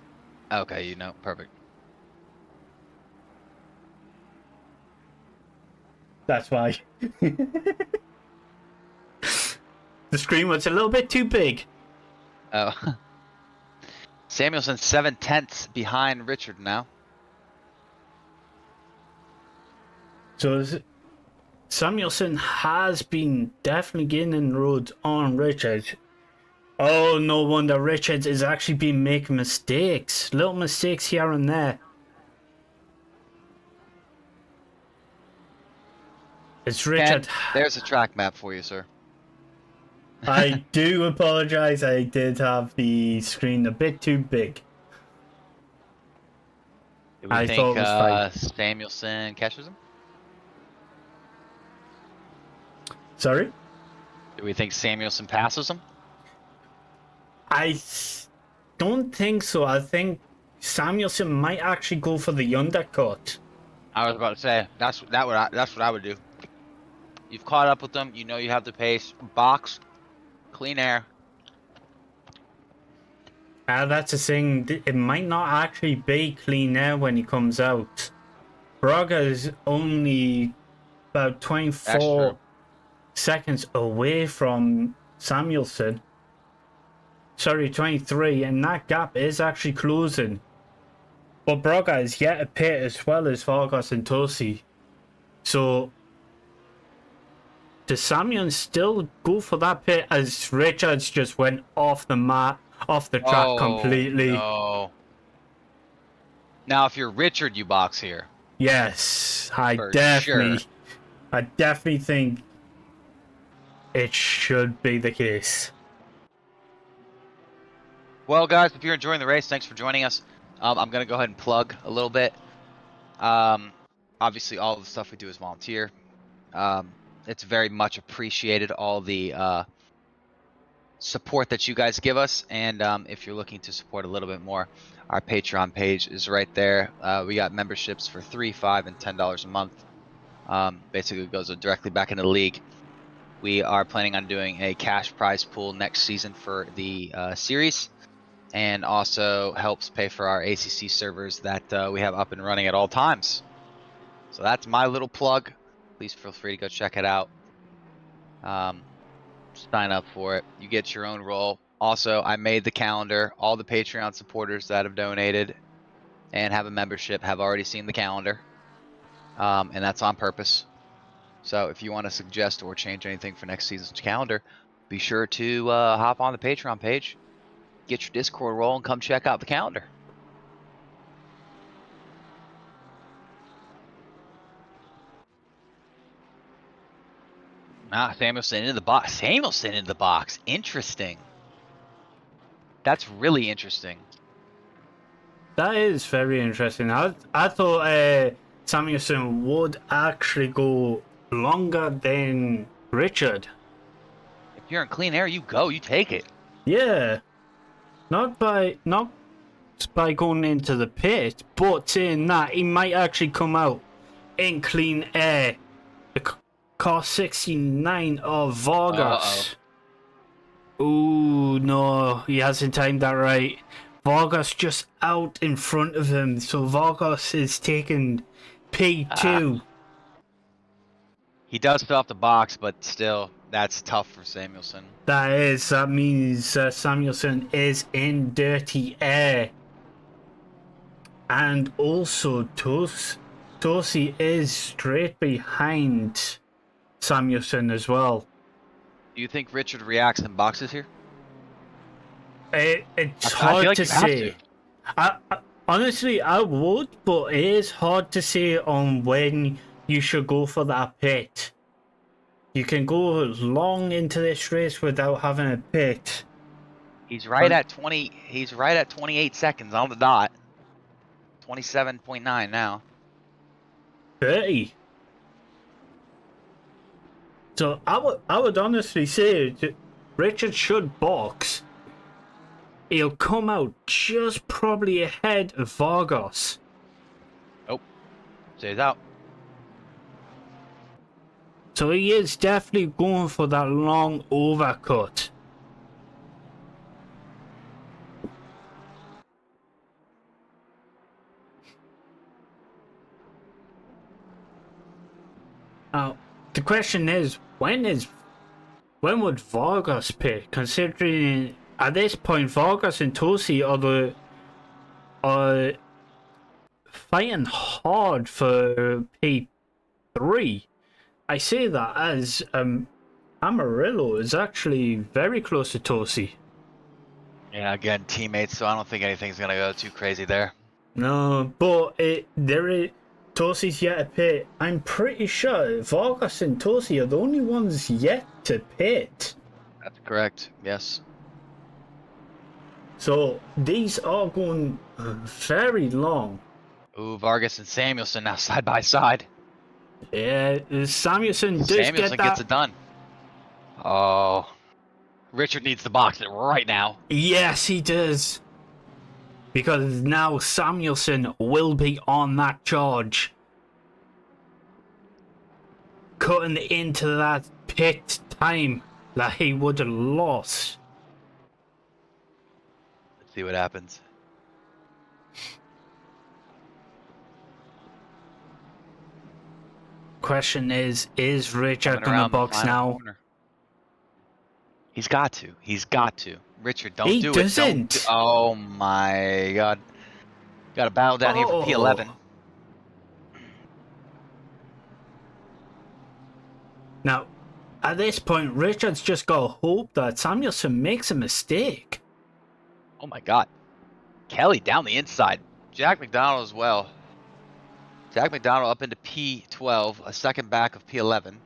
Okay, you know, perfect. That's why. The screen was a little bit too big. Oh. Samuelson 7/10 behind Richard now. So Samuelson has been definitely gaining roads on Richard. Oh, no wonder Richard is actually been making mistakes. Little mistakes here and there. It's Richard. There's a track map for you, sir. I do apologize. I did have the screen a bit too big. Do we I think thought it was fine. Samuelson catches him? Sorry? Do we think Samuelson passes him? I don't think so. I think Samuelson might actually go for the undercut. I was about to say that's what I would do. You've caught up with them. You know you have the pace. Box, clean air. That's the thing. It might not actually be clean air when he comes out. Braga is only about 24 seconds away from Samuelson. Sorry, 23, and that gap is actually closing. But Braga is yet to pit as well as Vargas and Tosi. So does Samuelson still go for that pit as Richards just went off the mat, off the track completely? No. Now, if you're Richard, you box here. Yes, I For definitely think it should be the case. Well, guys, if you're enjoying the race, thanks for joining us. I'm going to go ahead and plug a little bit. Obviously, all the stuff we do is volunteer. It's very much appreciated, all the support that you guys give us. And if you're looking to support a little bit more, our Patreon page is right there. We got memberships for $3, $5, and $10 a month. Basically, it goes directly back into the league. We are planning on doing a cash prize pool next season for the series, and also helps pay for our ACC servers that we have up and running at all times. So that's my little plug. Please feel free to go check it out. Sign up for it. You get your own role. Also, I made the calendar. All the Patreon supporters that have donated and have a membership have already seen the calendar. And that's on purpose. So if you want to suggest or change anything for next season's calendar, be sure to hop on the Patreon page, get your Discord role, and come check out the calendar. Samuelson into the box. Samuelson into the box. Interesting. That's really interesting. That is very interesting. I thought Samuelson would actually go longer than Richard. If you're in clean air, you go. You take it. Yeah. Not by going into the pit, but saying that he might actually come out in clean air. The car 69 of Vargas. Ooh, no, he hasn't timed that right. Vargas just out in front of him, so Vargas is taking P2. He does fill off the box, but still, that's tough for Samuelson. That means Samuelson is in dirty air. And also, Tosi is straight behind Samuelson as well. Do you think Richard reacts in boxes here? It's hard to say. Honestly, I would, but it is hard to say on when you should go for that pit. You can go long into this race without having a pit. He's right at 20. He's right at 28 seconds on the dot. 27.9 now. 30. So I would honestly say Richard should box. he'll come out just probably ahead of Vargas. Oh, stays out. So he is definitely going for that long overcut. Now, the question is, when would Vargas pit? Considering at this point, Vargas and Tosi are fighting hard for P3. I say that as Amarillo is actually very close to Tosi. Yeah, again, teammates, so I don't think anything's gonna go too crazy there. No, but Tosi's yet to pit. I'm pretty sure Vargas and Tosi are the only ones yet to pit. That's correct, yes. So these are going very long. Ooh, Vargas and Samuelson now side by side. Yeah, Samuelson does get that. Gets it done. Oh, Richard needs to box it right now. Yes, he does. Because now Samuelson will be on that charge. Cutting into that pit time that he would have lost. Let's see what happens. Question is Richard gonna box now? Corner. He's got to. He's got to. Richard, don't He do doesn't. it. Oh my God. Got a battle down here for P11. Now, at this point, Richard's just got to hope that Samuelson makes a mistake. Oh my God. Kelly down the inside. Jack McDonald as well. Jack McDonald up into P12, a second back of P11.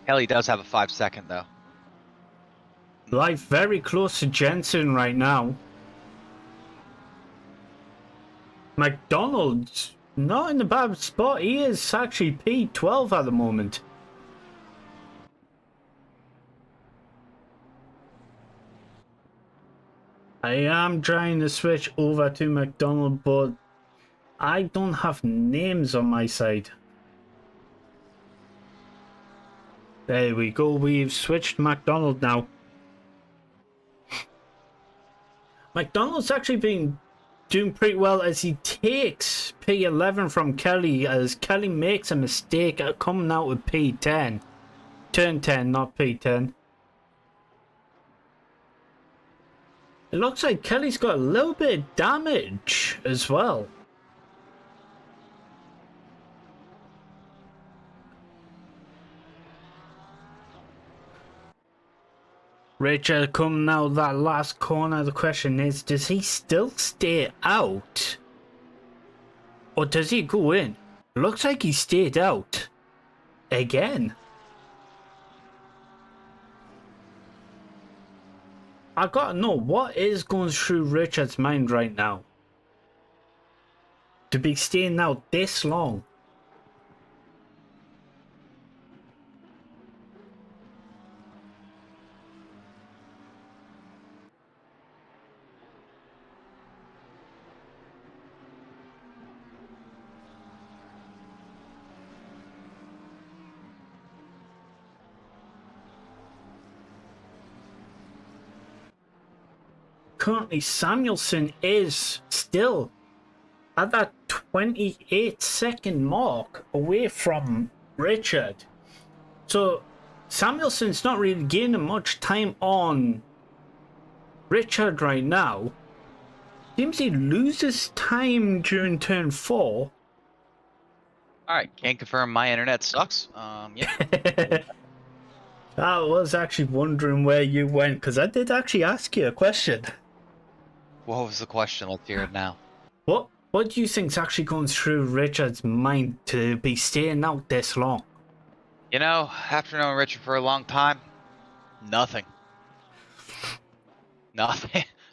Kelly does have a 5-second though. Like very close to Jensen right now. McDonald's not in a bad spot. He is actually P12 at the moment. I am trying to switch over to McDonald, but I don't have names on my side. There we go. We've switched McDonald now. McDonald's actually been doing pretty well as he takes P11 from Kelly, as Kelly makes a mistake at coming out with P10. Turn 10, not P10. It looks like Kelly's got a little bit of damage as well. Richard coming out that last corner. The question is, does he still stay out? Or does he go in? Looks like he stayed out. Again. I gotta know what is going through Richard's mind right now. To be staying out this long. Currently, Samuelson is still at that 28-second mark away from Richard. So, Samuelson's not really gaining much time on Richard right now. Seems he loses time during turn 4. Alright, can't confirm my internet sucks. Yeah. I was actually wondering where you went, because I did actually ask you a question. What was the question? Let's hear it now. What do you think's actually going through Richard's mind to be staying out this long? You know, after knowing Richard for a long time, nothing.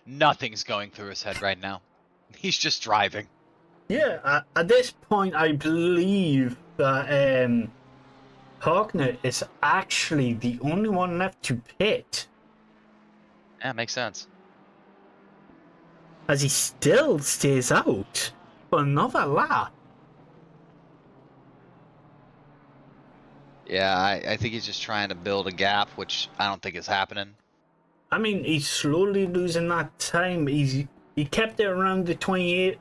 Nothing's going through his head right now. He's just driving. Yeah, at this point, I believe that Hogner is actually the only one left to pit, Yeah, makes sense. as he still stays out for another lap. Yeah, I think he's just trying to build a gap, which I don't think is happening. I mean, he's slowly losing that time. He kept it around the 28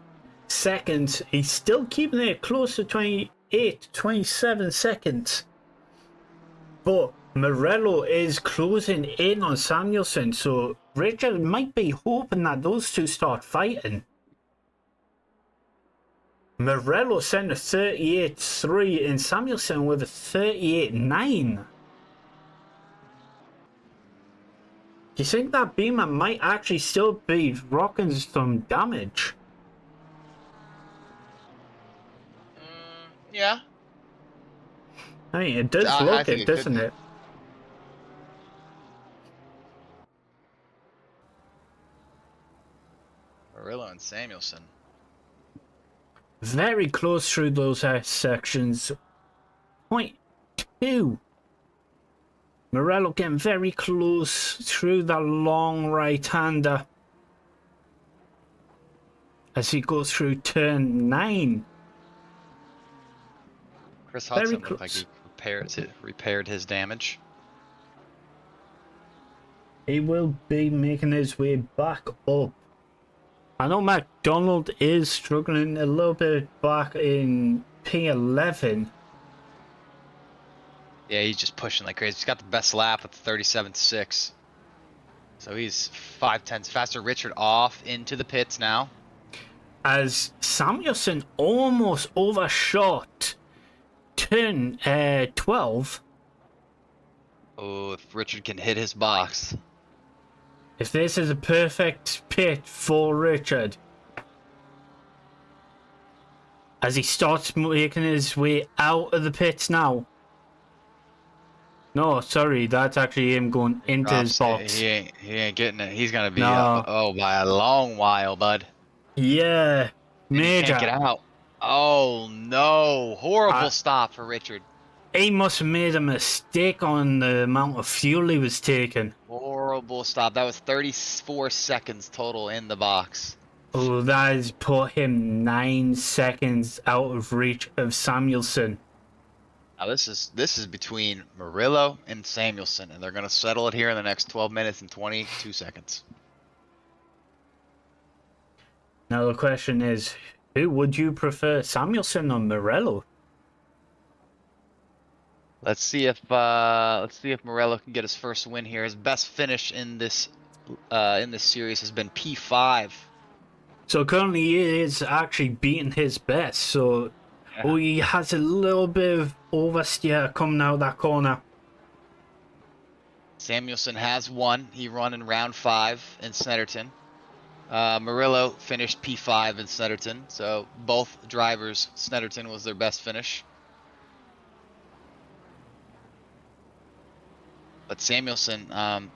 seconds. He's still keeping it close to 28, 27 seconds. But Morello is closing in on Samuelson, so Richard might be hoping that those two start fighting. Morello sent a 38.3 and Samuelson with a 38.9. Do you think that Beamer might actually still be rocking some damage? Yeah. I mean, it does I look think it, it could doesn't be. it? Murillo and Samuelson. Very close through those sections. 0.2. Morello getting very close through the long right-hander as he goes through turn 9. Chris Very Hudson looked like close. he repaired his damage. He will be making his way back up. I know McDonald is struggling a little bit back in P11. Yeah, he's just pushing like crazy. He's got the best lap with 37.6. So he's 5/10 faster. Richard off into the pits now. As Samuelson almost overshot turn 12. Oh, if Richard can hit his box. If this is a perfect pit for Richard. As he starts making his way out of the pits now. No, sorry, that's actually him going into his box. He ain't getting it. He's gonna be No. by a long while, bud. Yeah, And he can't get major. out. Oh no. Horrible stop for Richard. He must have made a mistake on the amount of fuel he was taking. Horrible stop. That was 34 seconds total in the box. Oh, that has put him 9 seconds out of reach of Samuelson. Now this is between Murillo and Samuelson, and they're gonna settle it here in the next 12 minutes and 22 seconds. Now the question is, who would you prefer, Samuelson or Morello? Let's see if Murillo can get his first win here. His best finish in this series has been P5. So currently he is actually beating his best. So oh, he has a little bit of oversteer coming out of that corner. Samuelson has won. He won in round 5 in Snetterton. Murillo finished P5 in Snetterton. So both drivers, Snetterton was their best finish. But Samuelson,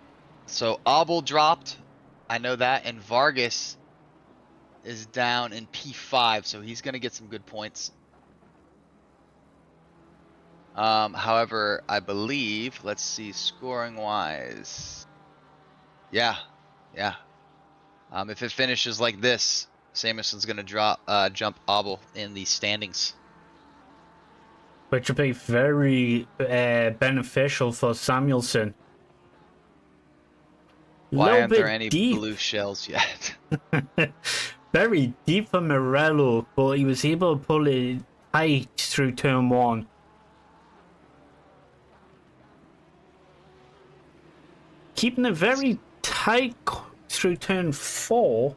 so Abel dropped, I know that, and Vargas is down in P5, so he's going to get some good points. However, I believe, let's see, scoring wise. Yeah. If it finishes like this, Samuelson's going to jump Abel in the standings. Which would be very beneficial for Samuelson. Why aren't there any blue shells yet? Very deep for Morello, but he was able to pull it tight through turn 1. Keeping it very tight through turn 4.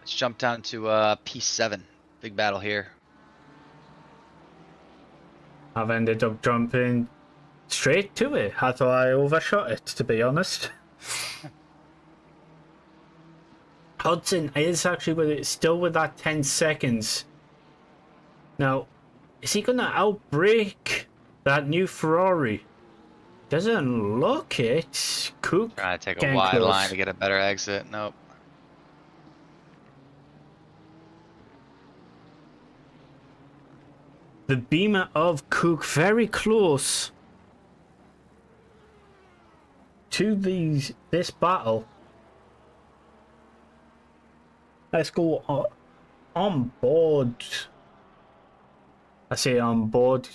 Let's jump down to P7. Big battle here. I've ended up jumping straight to it. I thought I overshot it, to be honest. Hudson is actually still with that 10 seconds. Now, is he going to outbrake that new Ferrari? Doesn't look it. Cook Trying to take a wide line to get a better exit. Nope. the Beamer of Cook very close to this battle. Let's go on board. I say on board.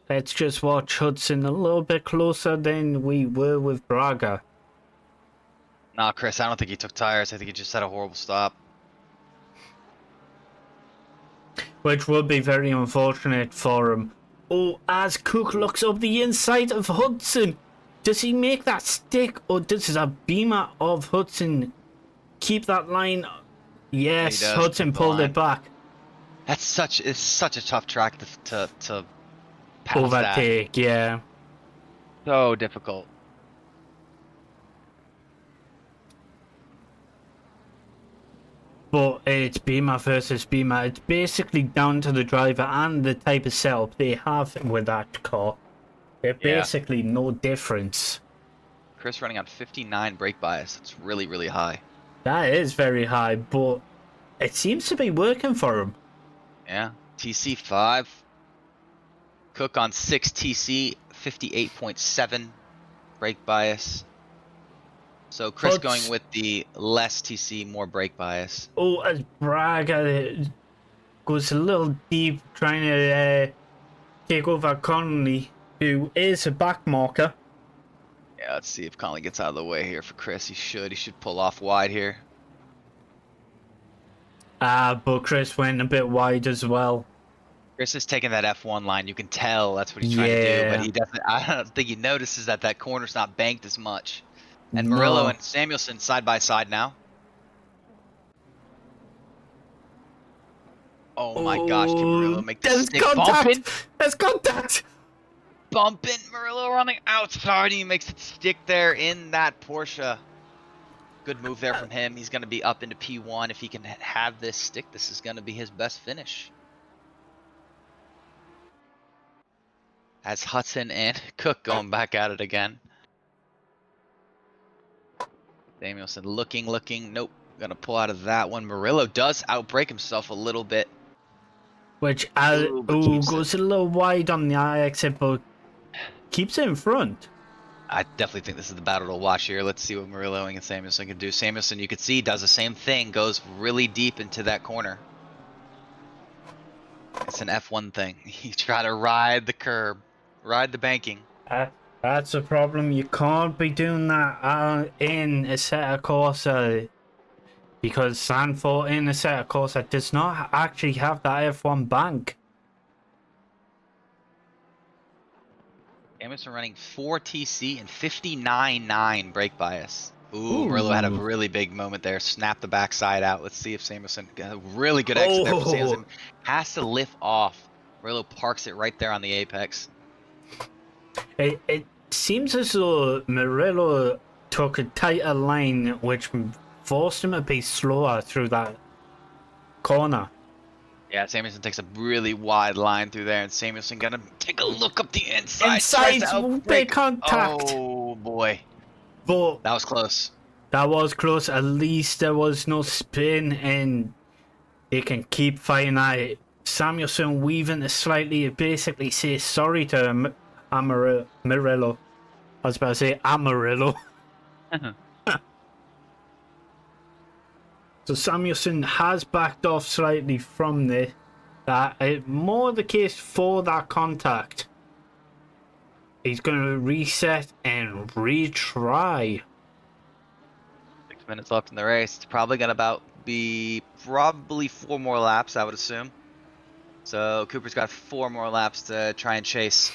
Let's just watch Hudson a little bit closer than we were with Braga. Nah, Chris, I don't think he took tires. I think he just had a horrible stop. Which would be very unfortunate for him. Oh, as Cook looks up the inside of Hudson. Does he make that stick, or does the Beamer of Hudson keep that line? Yes, Hudson pulled it back. It's such a tough track to pass overtake, yeah. So difficult. But it's Beamer versus Beamer. It's basically down to the driver and the type of setup they have with that car. There's basically no difference. Chris running on 59 brake bias. It's really, really high. That is very high, but it seems to be working for him. Yeah. TC5. Cook on 6 TC, 58.7 brake bias. So Chris going with the less TC, more brake bias. Oh, as Braga goes a little deep, trying to take over Connolly, who is a back marker. Yeah, let's see if Connolly gets out of the way here for Chris. He should pull off wide here. But Chris went a bit wide as well. Chris is taking that F1 line. You can tell that's what he's trying to do, but he doesn't. I don't think he notices that corner's not banked as much. And Murillo and Samuelson side by side now. Oh my gosh, can Murillo make this stick bumping? There's contact! Bumping, Murillo on the outside. He makes it stick there in that Porsche. Good move there from him. He's going to be up into P1. If he can have this stick, this is going to be his best finish. As Hudson and Cook going back at it again. Samuelson looking. Nope. Gonna pull out of that one. Murillo does outbrake himself a little bit. Which goes a little wide on the exit, but keeps it in front. I definitely think this is the battle to watch here. Let's see what Murillo and Samuelson can do. Samuelson, you can see, does the same thing. Goes really deep into that corner. It's an F1 thing. You try to ride the curb. Ride the banking. That's a problem. You can't be doing that in Assetto Corsa, because ZANDVOORT in Assetto Corsa does not actually have that F1 bank. Samuelson running 4 TC and 59.9 brake bias. Ooh, Murillo had a really big moment there. Snapped the backside out. Let's see if Samuelson got a really good exit there. Samuelson has to lift off. Murillo parks it right there on the apex. It seems as though Murillo took a tighter line, which forced him to be slower through that corner. Yeah, Samuelson takes a really wide line through there, and Samuelson gonna take a look up the inside. Big contact. Oh boy, but that was close. That was close. At least there was no spin, and they can keep fighting at it. Samuelson weaving it slightly, basically say sorry to Murillo. I was about to say Amarillo. So Samuelson has backed off slightly from this. More the case for that contact. He's going to reset and retry. 6 minutes left in the race. It's probably going to be 4 more laps, I would assume. So Cooper's got 4 more laps to try and chase.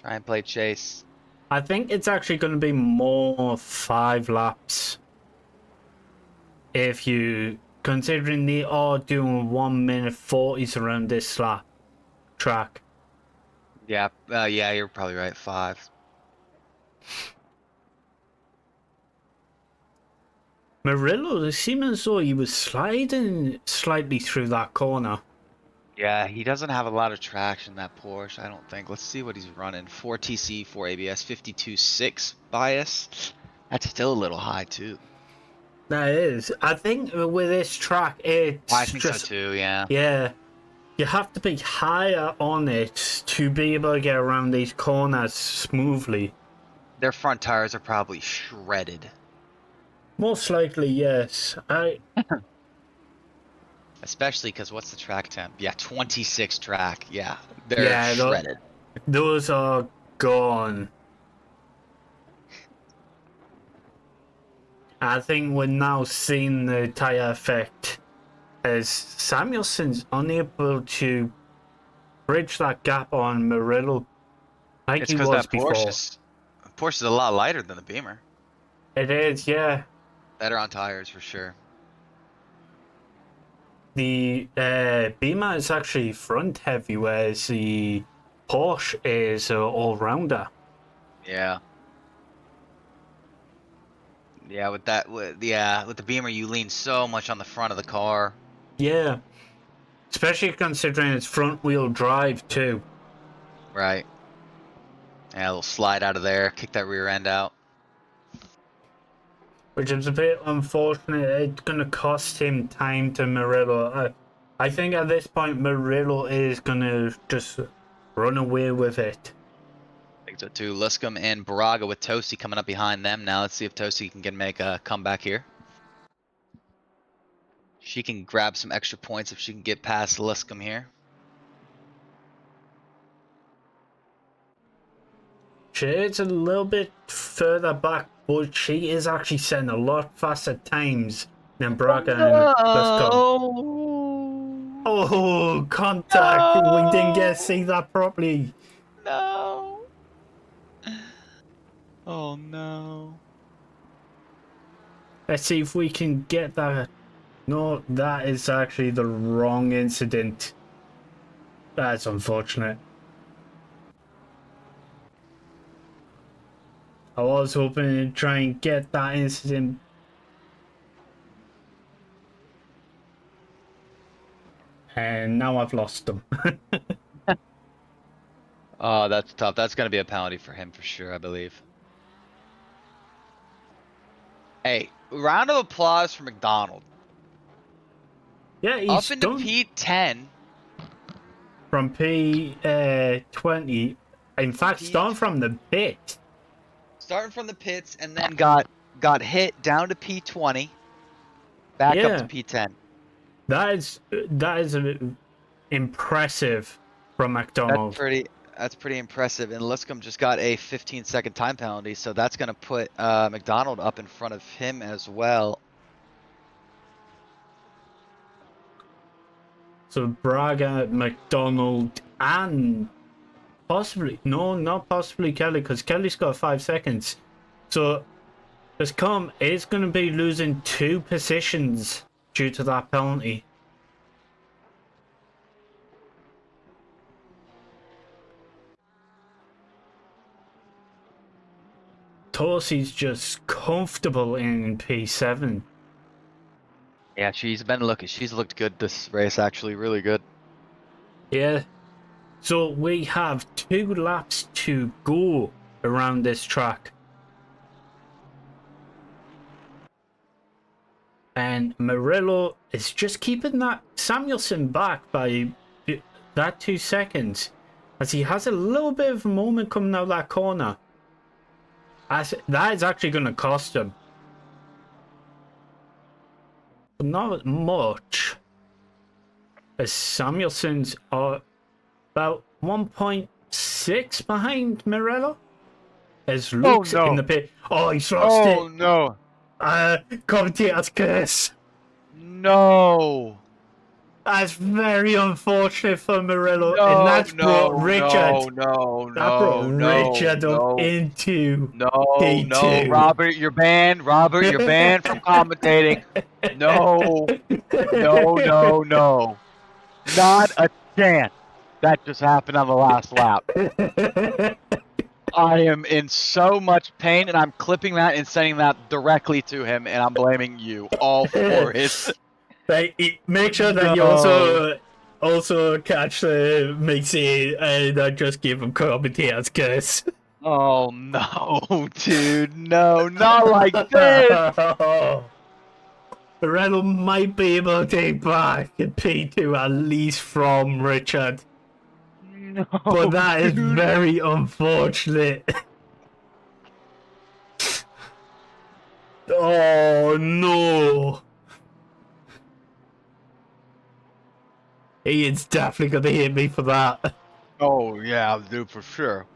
Try and play chase. I think it's actually going to be more 5 laps. If you, considering they are doing 1 minute 40s around this track. Yeah, yeah, you're probably right. 5. Murillo, it seemed as though he was sliding slightly through that corner. Yeah, he doesn't have a lot of traction, that Porsche, I don't think. Let's see what he's running. 4 TC, 4 ABS, 52.6 bias. That's still a little high, too. That is. I think with this track, it's I think so, too, yeah. Yeah. you have to be higher on it to be able to get around these corners smoothly. Their front tires are probably shredded. Most likely, yes. Especially because what's the track temp? Yeah, 26 track. Yeah, they're shredded. Those are gone. I think we're now seeing the tire effect as Samuelson's unable to bridge that gap on Murillo like It's he because was that before. Porsche's a lot lighter than the Beamer. It is, yeah. Better on tires for sure. The Beamer is actually front heavy, whereas the Porsche is all rounder. Yeah. Yeah, with the Beamer, you lean so much on the front of the car. Yeah, especially considering it's front wheel drive too. Right. Yeah, a little slide out of there, kick that rear end out. Which is a bit unfortunate. It's going to cost him time to Murillo. I think at this point Murillo is going to just run away with it. I think so too. Luscombe and Braga with Tosi coming up behind them now. Let's see if Tosi can make a comeback here. She can grab some extra points if she can get past Luscombe here. She is a little bit further back, but she is actually setting a lot faster times than Braga and Luscombe. Oh, contact! No. We didn't get to see that properly. No. Oh no. Let's see if we can get that. No, that is actually the wrong incident. That's unfortunate. I was hoping to try and get that incident. And now I've lost them. Oh, that's tough. That's going to be a penalty for him for sure, I believe. Hey, round of applause for McDonald. Yeah, he's up into P10. From P20. In fact, starting from the pit. Starting from the pits and then got hit down to P20. Back up to P10. That is impressive from McDonald. That's pretty impressive. And Luscombe just got a 15-second time penalty, so that's going to put McDonald up in front of him as well. So Braga, McDonald, and possibly not possibly Kelly, because Kelly's got 5 seconds. So Luscombe is going to be losing 2 positions due to that penalty. Tosi's just comfortable in P7. Yeah, she's looked good this race, actually, really good. Yeah. So we have 2 laps to go around this track. And Murillo is just keeping that Samuelson back by that 2 seconds. As he has a little bit of a moment coming out of that corner. That is actually going to cost him. But not much. As Samuelson's are about 1.6 behind Murillo. As Luke's in the pit. Oh, he's lost it. Oh, no. Commentator's curse. No. That's very unfortunate for Murillo. And that's brought Richard. Richard up into P2. No, Robert, you're banned. Robert, you're banned from commentating. No. Not a chance. That just happened on the last lap. I am in so much pain, and I'm clipping that and sending that directly to him, and I'm blaming you all for it. Make sure that you also catch the Mixie and just give him commentator's curse. Oh no, dude, no, not like this. Renault might be able to take back a P2 at least from Richard. No, But that is dude. very unfortunate. Oh no! Ian's definitely gonna hit me for that. Oh yeah, dude, for sure.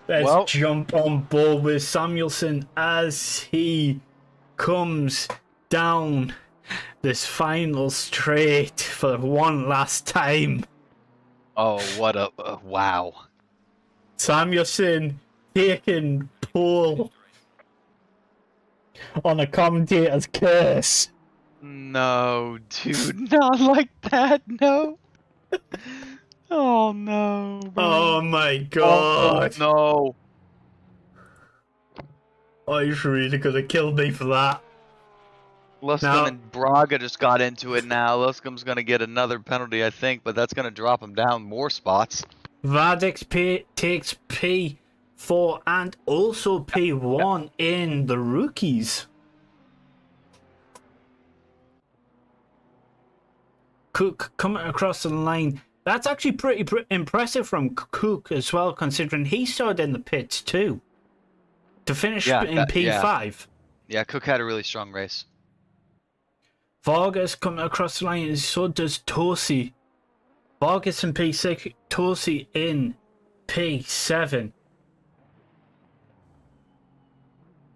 Let's Well, jump on board with Samuelson as he comes down this final straight for one last time. oh, what a wow. Samuelson taking pole on a commentator's curse. No, dude, not like that. No. Oh no, bro. Oh my Oh god. no. Oh, he's really gonna kill me for that. Luscombe Now, and Braga just got into it now. Luscombe's gonna get another penalty, I think, but that's gonna drop him down more spots. Vadix takes P4 and also P1 in the rookies. Cook coming across the line. That's actually pretty impressive from Cook as well, considering he started in the pits too. To finish in P5. Yeah, Cook had a really strong race. Vargas coming across the line, and so does Tosi. Vargas in P6, Tosi in P7.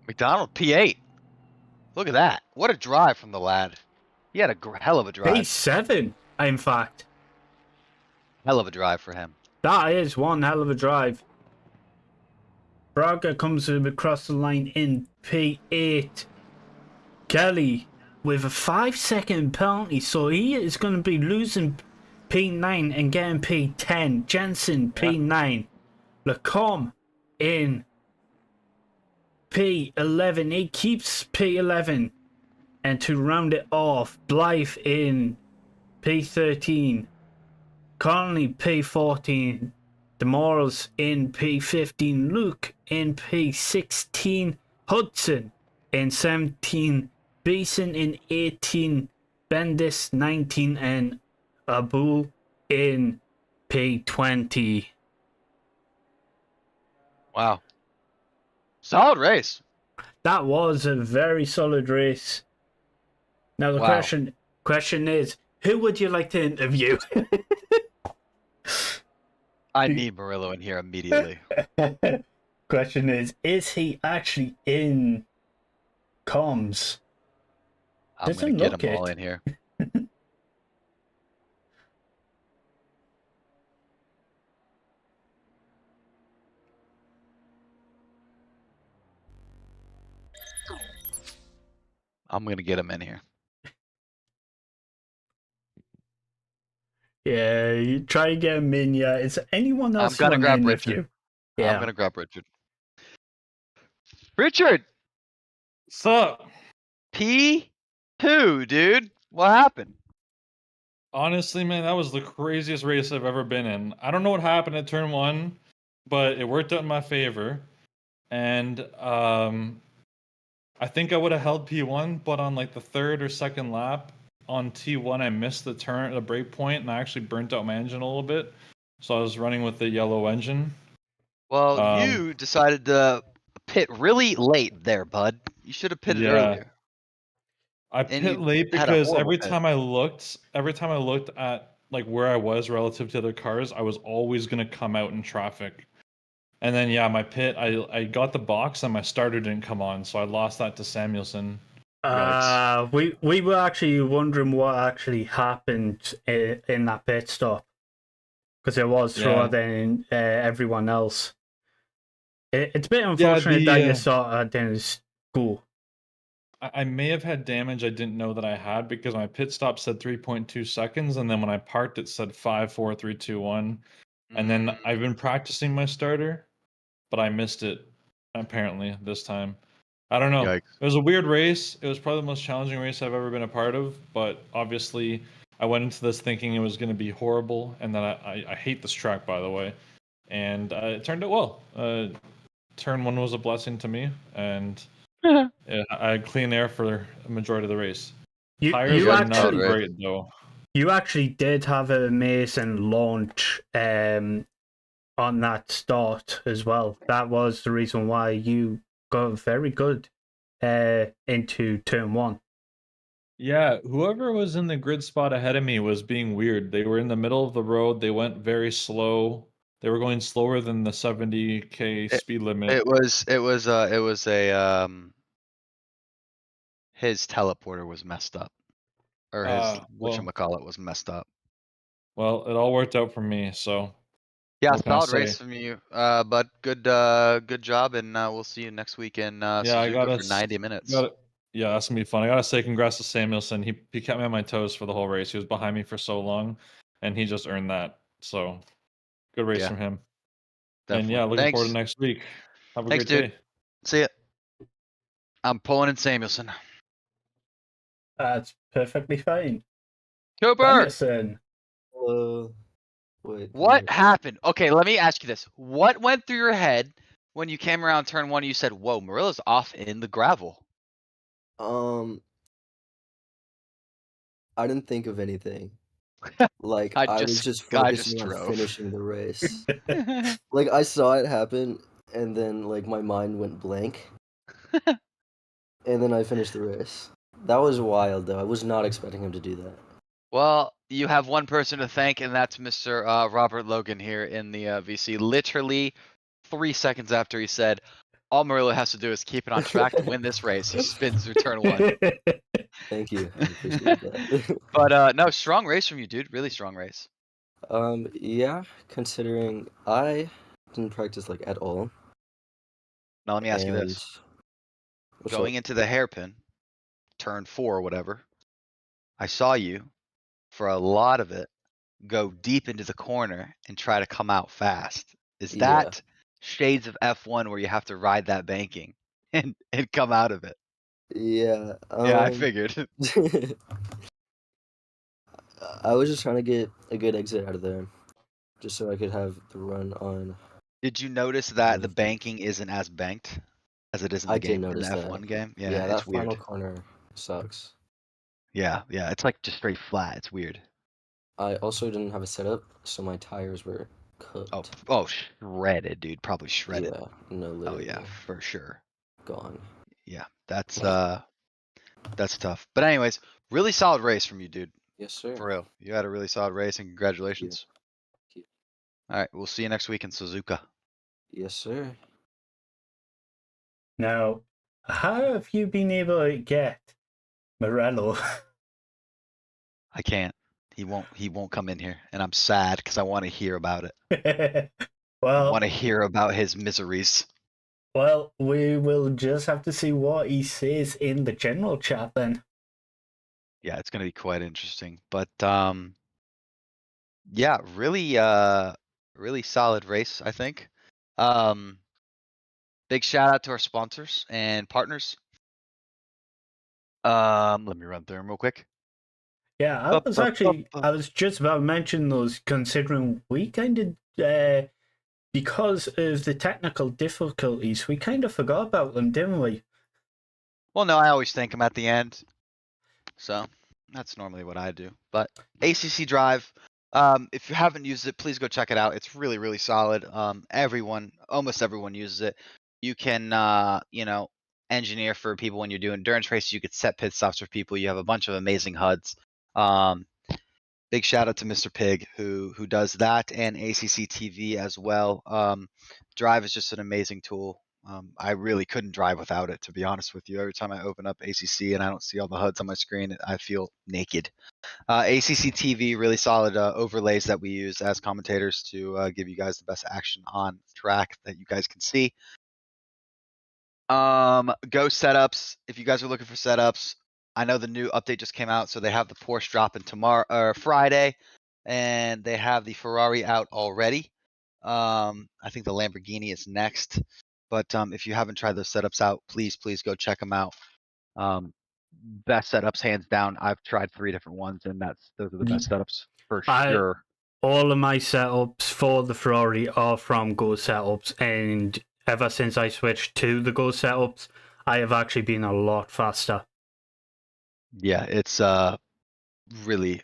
McDonald, P8. Look at that. What a drive from the lad. He had a hell of a drive. P7, in fact. Hell of a drive for him. That is one hell of a drive. Braga comes across the line in P8. Kelly with a 5-second penalty, so he is going to be losing P9 and getting P10. Jensen P9. Lacombe in P11. He keeps P11. And to round it off, Blythe in P13. Connolly P14. Demorals in P15. Luke in P16. Hudson in 17. Beeson in 18. Bendis 19. And Abu in P20. Wow. Solid race. That was a very solid race. Now the question is, who would you like to interview? I need Murillo in here immediately. Question is he actually in comms? I'm gonna get them all in here. I'm gonna get him in here. Yeah, you try to get him in. Yeah, is anyone else? I'm gonna grab Richard. Richard. Yeah, I'm gonna grab Richard. Richard, What's up? P2, dude. What happened? Honestly, man, that was the craziest race I've ever been in. I don't know what happened at turn 1, but it worked out in my favor. And I think I would have held P1, but on like the third or second lap on T1, I missed the brake point, and I actually burnt out my engine a little bit. So I was running with the yellow engine. Well, you decided to pit really late there, bud. You should have pitted earlier. I pit late because every time I looked at like where I was relative to other cars, I was always gonna come out in traffic. And then my pit, I got the box and my starter didn't come on, so I lost that to Samuelson. we were actually wondering what actually happened in that pit stop, because it was slower than everyone else. It's a bit unfortunate that you saw Dennis go. I may have had damage I didn't know that I had, because my pit stop said 3.2 seconds, and then when I parked it said 5, 4, 3, 2, 1. And then I've been practicing my starter, but I missed it apparently this time. I don't know. Yikes. It was a weird race. It was probably the most challenging race I've ever been a part of, but obviously I went into this thinking it was going to be horrible, and that I hate this track, by the way. And it turned out well. turn 1 was a blessing to me, and yeah, I had clean air for the majority of the race. Tires were not great though. You actually did have an amazing launch on that start as well. That was the reason why you got very good into turn 1. Yeah, whoever was in the grid spot ahead of me was being weird. They were in the middle of the road. They went very slow. They were going slower than the 70k speed limit. It was a his teleporter was messed up, or his whatchamacallit was messed up. Well, it all worked out for me, so yeah, solid race from you, but good job, and we'll see you next week in Suzuka for 90 minutes. Yeah, that's gonna be fun. I gotta say congrats to Samuelson. He kept me on my toes for the whole race. He was behind me for so long, and he just earned that. So good race from him. Definitely. And yeah, looking forward to next week. Have a great day. See ya. I'm pulling in Samuelson. That's perfectly fine. Cooper! Wait, what happened? Okay, let me ask you this. What went through your head when you came around turn 1 and you said, whoa, Marilla's off in the gravel? I didn't think of anything. Like, I was just focusing on finishing the race. Like, I saw it happen, and then, like, my mind went blank. And then I finished the race. That was wild, though. I was not expecting him to do that. Well, you have one person to thank, and that's Mr. Robert Logan here in the VC. Literally 3 seconds after he said, all Marilla has to do is keep it on track to win this race. He spins through turn 1. Thank you. I appreciate that. But no, strong race from you, dude. Really strong race. Yeah, considering I didn't practice like at all. Now let me ask you this. Going into the hairpin, turn 4 or whatever, I saw you for a lot of it go deep into the corner and try to come out fast. Is that shades of F1 where you have to ride that banking and come out of it? Yeah. Yeah, I figured. I was just trying to get a good exit out of there, just so I could have the run on. Did you notice that the banking isn't as banked as it is in the game, in the F1 game? Yeah, that final corner sucks. Yeah, it's like just straight flat. It's weird. I also didn't have a setup, so my tires were cooked. Oh, shredded, dude. Probably shredded. Yeah, no, literally. Oh yeah, for sure. Gone. Yeah, that's tough. But anyways, really solid race from you, dude. Yes, sir. For real. You had a really solid race, and congratulations. Thank you. All right, we'll see you next week in Suzuka. Yes, sir. Now, how have you been able to get Morello? I can't. He won't come in here, and I'm sad because I want to hear about it. Well, I want to hear about his miseries. Well, we will just have to see what he says in the general chat then. Yeah, it's gonna be quite interesting. But yeah, really solid race, I think. Big shout out to our sponsors and partners. Let me run through them real quick. Yeah, I was just about to mention those, considering we kind of, because of the technical difficulties, we kind of forgot about them, didn't we? Well, no, I always thank them at the end. So that's normally what I do. But ACC Drive, if you haven't used it, please go check it out. It's really, really solid. Almost everyone uses it. You can, engineer for people when you're doing endurance races. You could set pit stops for people. You have a bunch of amazing HUDs. Big shout out to Mr. Pig who does that, and ACC TV as well. Drive is just an amazing tool. I really couldn't drive without it, to be honest with you. Every time I open up ACC and I don't see all the HUDs on my screen, I feel naked. ACC TV, really solid overlays that we use as commentators to give you guys the best action on track that you guys can see. Go setups. If you guys are looking for setups, I know the new update just came out, so they have the Porsche dropping tomorrow or Friday, and they have the Ferrari out already. I think the Lamborghini is next, but if you haven't tried those setups out, please go check them out. Best setups, hands down. I've tried 3 different ones, and those are the best setups for sure. All of my setups for the Ferrari are from Go Setups, and ever since I switched to the Go setups, I have actually been a lot faster. Yeah, it's really,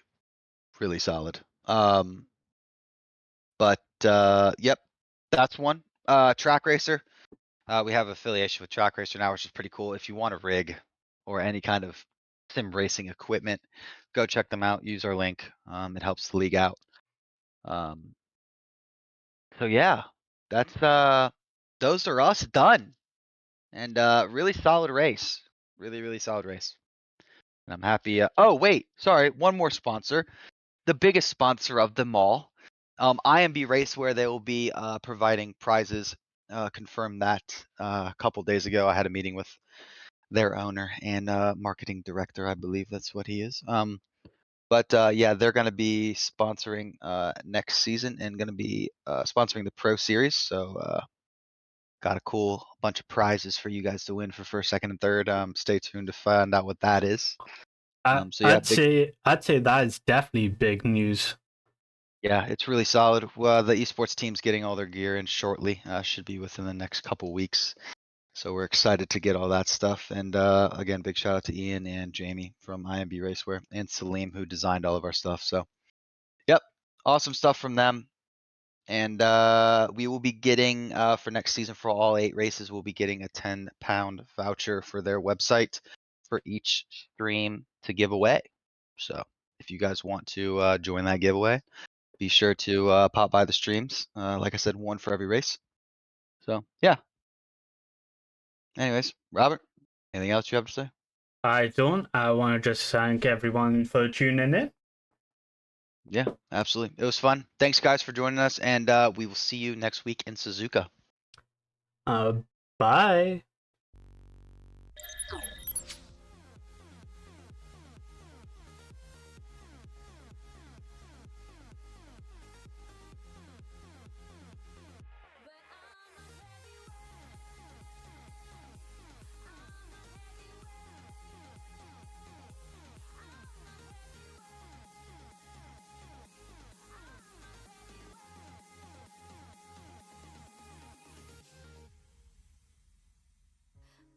really solid. But yep, that's one. Track Racer. We have affiliation with Track Racer now, which is pretty cool. If you want a rig or any kind of sim racing equipment, go check them out. Use our link. It helps the league out. So yeah, that's those are us done. And really solid race. Really, really solid race. And I'm happy. Oh wait, sorry, one more sponsor. The biggest sponsor of them all, IMB Race, where they will be providing prizes. Confirmed that a couple days ago. I had a meeting with their owner and marketing director. I believe that's what he is. But yeah, they're going to be sponsoring next season and going to be sponsoring the Pro Series. So got a cool bunch of prizes for you guys to win for first, second, and third. Stay tuned to find out what that is. So yeah, I'd say that is definitely big news. Yeah, it's really solid. The esports team's getting all their gear in shortly. Should be within the next couple weeks. So we're excited to get all that stuff. And again, big shout out to Ian and Jamie from IMB Racewear and Salim, who designed all of our stuff. So, yep, awesome stuff from them. And we will be getting, for next season, for all 8 races, we'll be getting a £10 voucher for their website for each stream to give away. So if you guys want to join that giveaway, be sure to pop by the streams. Like I said, 1 for every race. So yeah. Anyways, Robert, anything else you have to say? I don't. I want to just thank everyone for tuning in. Yeah, absolutely. It was fun. Thanks, guys, for joining us, and we will see you next week in Suzuka. Bye.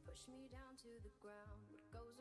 Push me down to the ground.